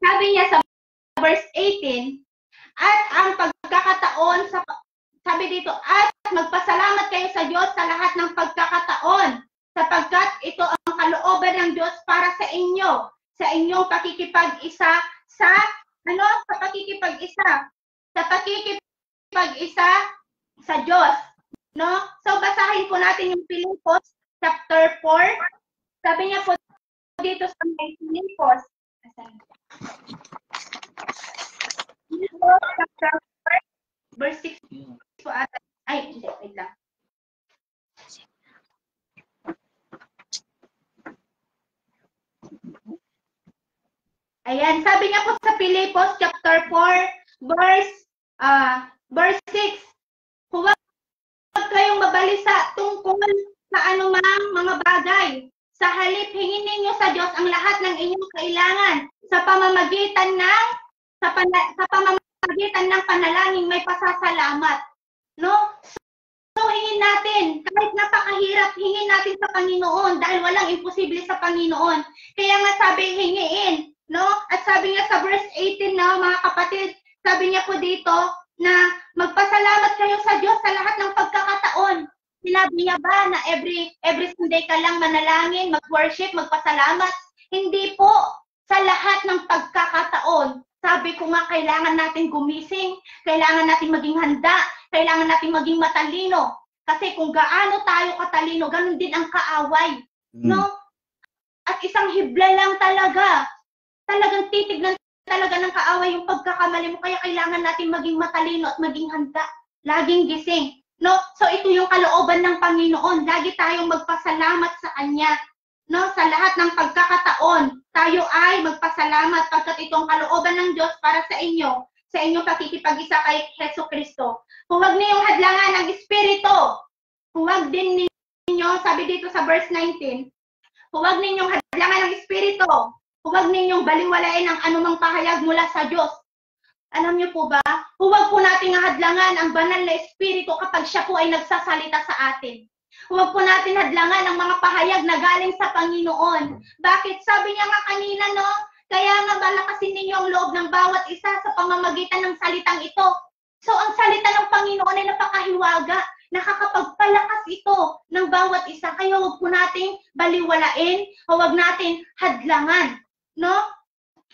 Sabi niya sa verse 18, at ang pagkakataon sabi dito, at magpasalamat kayo sa Diyos sa lahat ng pagkakataon, sapagkat ito ang kalooban ng Diyos para sa inyo, sa inyong pakikipag-isa sa Diyos. No? So, basahin po natin yung Pilipos chapter 4. Sabi niya po dito sa Pilipos. Pilipos chapter 4, verse 6. Ay, hindi, wait lang. Ayan, sabi niya po sa Pilipos chapter 4, verse 6. Huwag kayong mabalisa tungkol sa anumang mga bagay. Sa halip, hingin ninyo sa Diyos ang lahat ng inyong kailangan sa pamamagitan ng panalangin may pasasalamat. No? So, hingin natin, kahit napakahirap, hingin natin sa Panginoon dahil walang imposible sa Panginoon. Kaya nga sabi, hingiin. No? At sabi niya sa verse 18 na, mga kapatid, sabi niya po dito na magpasalamat kayo sa Diyos sa lahat ng pagkakataon. Sinabi niya ba na every Sunday ka lang manalangin, mag-worship, magpasalamat? Hindi po. Sa lahat ng pagkakataon. Sabi ko nga, kailangan natin gumising, kailangan natin maging handa, kailangan natin maging matalino. Kasi kung gaano tayo katalino, ganun din ang kaaway. No? At isang hibla lang talaga. Talagang titignan talaga ng kaaway yung pagkakamali mo. Kaya kailangan natin maging matalino at maging handa. Laging gising. No? So ito yung kalooban ng Panginoon. Lagi tayong magpasalamat sa Kanya. No? Sa lahat ng pagkakataon, tayo ay magpasalamat pagkat itong kalooban ng Diyos para sa inyong pakikipag-isa kay Hesus Kristo. Huwag ninyong hadlangan ang Espiritu. Huwag din ninyo, sabi dito sa verse 19, huwag ninyong hadlangan ang Espiritu. Huwag ninyong baliwalain ang anumang pahayag mula sa Diyos. Alam niyo po ba, huwag po nating hadlangan ang banal na Espiritu kapag siya po ay nagsasalita sa atin. Huwag po natin hadlangan ang mga pahayag na galing sa Panginoon. Bakit? Sabi niya nga kanina, no? Kaya nga balakasin ninyo ang loob ng bawat isa sa pamamagitan ng salitang ito. So, ang salita ng Panginoon ay napakahiwaga. Nakakapagpalakas ito ng bawat isa. Kaya huwag po nating baliwalain, huwag natin hadlangan. No?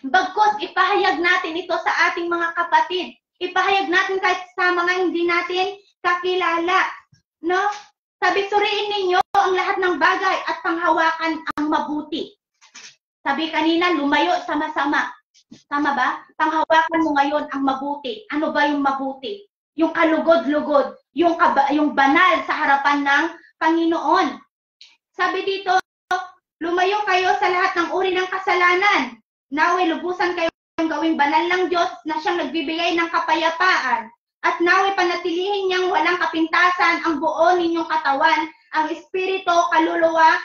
Bagkus, ipahayag natin ito sa ating mga kapatid. Ipahayag natin kahit sa mga hindi natin kakilala. No? Sabi, suriin ninyo ang lahat ng bagay at panghawakan ang mabuti. Sabi kanina, lumayo sa masama. Tama ba? Panghawakan mo ngayon ang mabuti. Ano ba yung mabuti? Yung kalugod-lugod. Yung banal sa harapan ng Panginoon. Sabi dito, lumayo kayo sa lahat ng uri ng kasalanan. Naway lubusan kayo gawing banal ng Diyos na siyang nagbibigay ng kapayapaan. At naway panatilihin niyang walang kapintasan ang buo ninyong katawan, ang espiritu, kaluluwa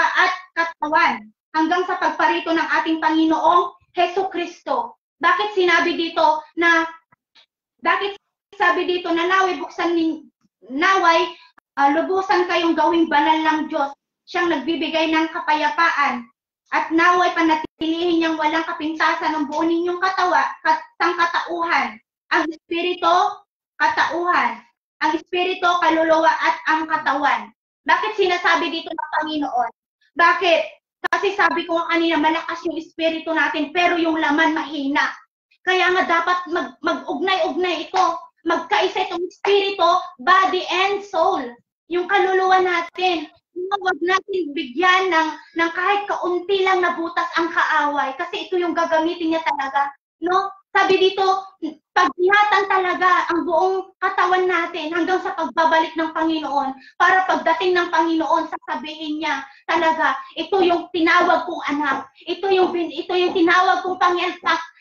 at katawan, hanggang sa pagparito ng ating Panginoong Hesus Kristo. Bakit sabi dito na naway lubusan kayong gawing banal ng Diyos, siyang nagbibigay ng kapayapaan. At naway panatilihin niyang walang kapintasan ng buo ninyong sangkatauhan, ang espiritu, katauhan, ang espiritu, kaluluwa at ang katawan. Bakit sinasabi dito ng Panginoon? Bakit? Kasi sabi ko kanina, malakas yung espiritu natin, pero yung laman mahina. Kaya nga dapat mag-ugnay-ugnay ito. Magkaisa itong espiritu, body and soul. Yung kaluluwa natin. Huwag natin bigyan ng kahit kaunti lang na butas ang kaaway. Kasi ito yung gagamitin niya talaga. No? Sabi dito, pagingatan talaga ang buong katawan natin hanggang sa pagbabalik ng Panginoon. Para pagdating ng Panginoon, sasabihin niya talaga, ito yung tinawag kong anak. Ito yung tinawag kong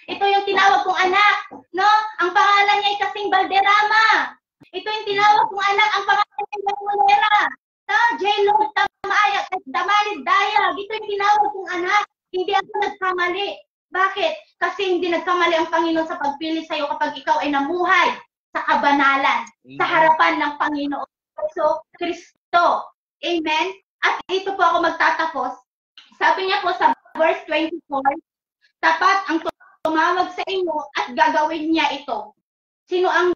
ito yung tinawag kong anak. No? Ang pangalan niya ay kasing Balderrama. Ito yung tinawag kong anak. Ang pangalan niya ay Balderrama. J-Lord Tamaya, Damalid Dayag. Ito yung tinawag kong anak. Hindi ako nagkamali. Bakit? Kasi hindi nagkamali ang Panginoon sa pagpili sa iyo kapag ikaw ay namuhay sa kabanalan, sa harapan ng Panginoon So, Kristo. Amen? At ito po ako magtatapos. Sabi niya po sa verse 24, tapat ang tumawag sa inyo at gagawin niya ito. Sino ang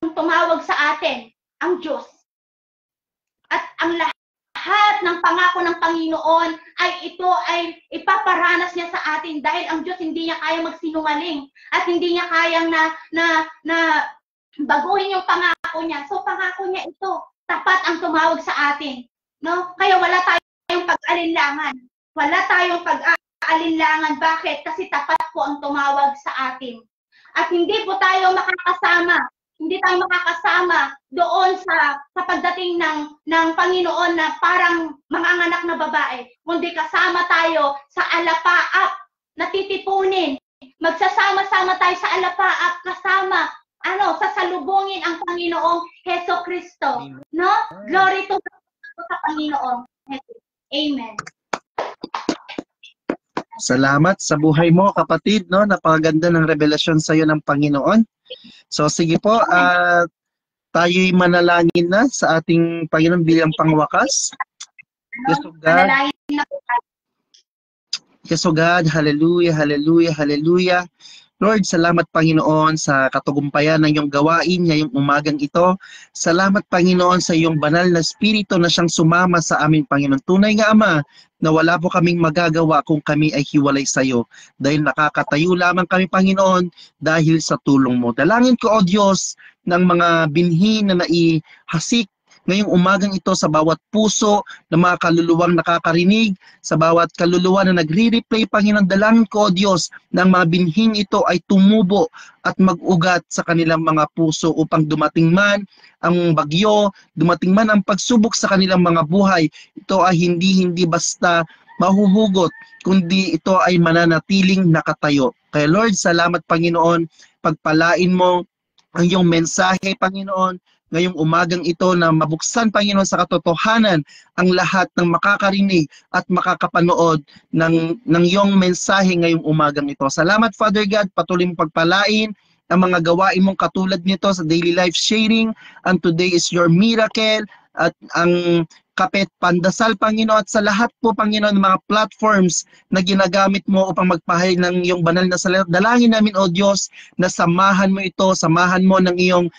tumawag sa atin? Ang Diyos. At ang lahat ng pangako ng Panginoon ito ay ipaparanas niya sa atin dahil ang Diyos hindi niya kaya magsinungaling at hindi niya kayang na baguhin yung pangako niya. So pangako niya ito, tapat ang tumawag sa atin. No? Kaya wala tayong pag-alinlangan. Wala tayong pag-alinlangan. Bakit? Kasi tapat po ang tumawag sa atin. At hindi po tayo makakasama. Hindi tayo makakasama doon sa pagdating ng Panginoon na parang manganganak na babae. Kundi kasama tayo sa alapaap na titipunin. Magsasama-sama tayo sa alapaap kasama sasalubungin ang Panginoong Heso Kristo. No? Glory to God sa Panginoong Heso. Amen. Salamat sa buhay mo, kapatid, no? Napakaganda ng revelasyon sa iyo ng Panginoon. So sige po, tayo'y manalangin na sa ating Panginoon bilang pangwakas. Yes, O God. Yes, O God. Hallelujah, hallelujah, hallelujah. Lord, salamat Panginoon sa katagumpayan ng iyong gawain ngayong umagang ito. Salamat Panginoon sa iyong banal na spirito na siyang sumama sa amin Panginoon. Tunay nga Ama, na wala po kaming magagawa kung kami ay hiwalay sa iyo. Dahil nakakatayo lamang kami Panginoon dahil sa tulong mo. Dalangin ko O Diyos ng mga binhi na naihasik ngayong umagang ito sa bawat puso ng mga kaluluwang nakakarinig, sa bawat kaluluwa na nagre-replay, Panginoon, dalangin ko, O Diyos, ng mga binhing ito ay tumubo at mag-ugat sa kanilang mga puso upang dumating man ang bagyo, dumating man ang pagsubok sa kanilang mga buhay, ito ay hindi basta mahuhugot, kundi ito ay mananatiling nakatayo. Kaya Lord, salamat Panginoon, pagpalain mo ang iyong mensahe, Panginoon, ngayong umagang ito na mabuksan, Panginoon, sa katotohanan ang lahat ng makakarinig at makakapanood ng iyong mensahe ngayong umagang ito. Salamat, Father God, patuloy mong pagpalain ang mga gawain mong katulad nito sa daily life sharing. And today is your miracle at ang kapit pandasal, Panginoon, at sa lahat po, Panginoon, mga platforms na ginagamit mo upang magpahayag ng iyong banal na salita. Dalangin namin, O Diyos, na samahan mo ito, samahan mo ng iyong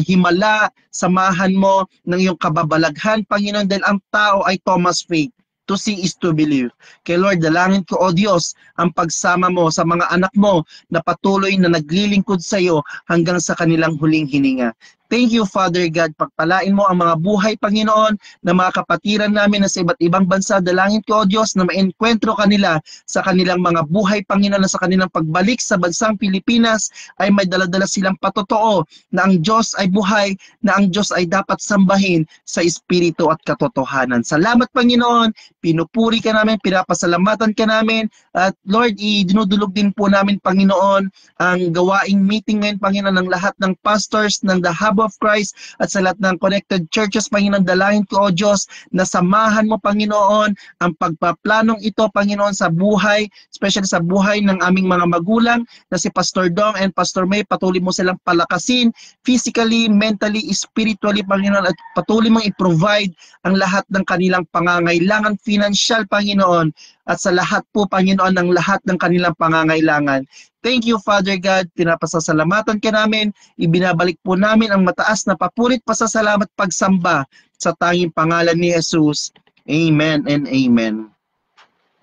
himala, samahan mo ng iyong kababalaghan, Panginoon, dahil ang tao ay Thomas Faith. To see is to believe. Kay Lord, dalangin ko, O Diyos, ang pagsama mo sa mga anak mo na patuloy na naglilingkod sa iyo hanggang sa kanilang huling hininga. Thank you, Father God. Pagpalain mo ang mga buhay, Panginoon, na mga kapatiran namin na sa iba't ibang bansa. Dalangin ko, O Diyos, na ma-enkwentro kanila sa kanilang mga buhay, Panginoon, na sa kanilang pagbalik sa bansang Pilipinas ay may daladala silang patotoo na ang Diyos ay buhay, na ang Diyos ay dapat sambahin sa espiritu at katotohanan. Salamat, Panginoon. Pinupuri ka namin, pinapasalamatan ka namin. At Lord, dinudulog din po namin, Panginoon, ang gawaing meeting ngayon, Panginoon, ng lahat ng pastors ng The Hub of Christ at sa lahat ng connected churches, Panginoon. Dalangin ko, O Diyos, na samahan mo, Panginoon, ang pagpaplanong ito, Panginoon, sa buhay, especially sa buhay ng aming mga magulang na si Pastor Dong and Pastor May. Patuloy mo silang palakasin physically, mentally, spiritually, Panginoon, at patuloy mong i-provide ang lahat ng kanilang pangangailangan financial, Panginoon, at sa lahat po, Panginoon, ng lahat ng kanilang pangangailangan. Thank you, Father God. Pinapasasalamatan ka namin. Ibinabalik po namin ang mataas na papurit, pasasalamat, pagsamba sa tanging pangalan ni Jesus. Amen and amen.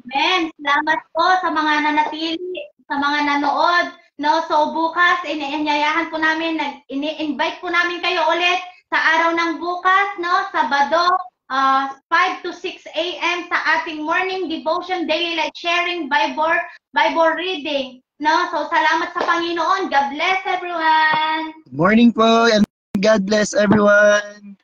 Amen. Salamat po sa mga nanatili, sa mga nanood. No, so bukas iniinyayahan po namin, ini-invite po namin kayo ulit sa araw ng bukas, no, Sabado, 5 to 6 a.m. sa ating morning devotion, daily light sharing, Bible reading. No, so salamat sa Panginoon. God bless everyone. Morning po and God bless everyone.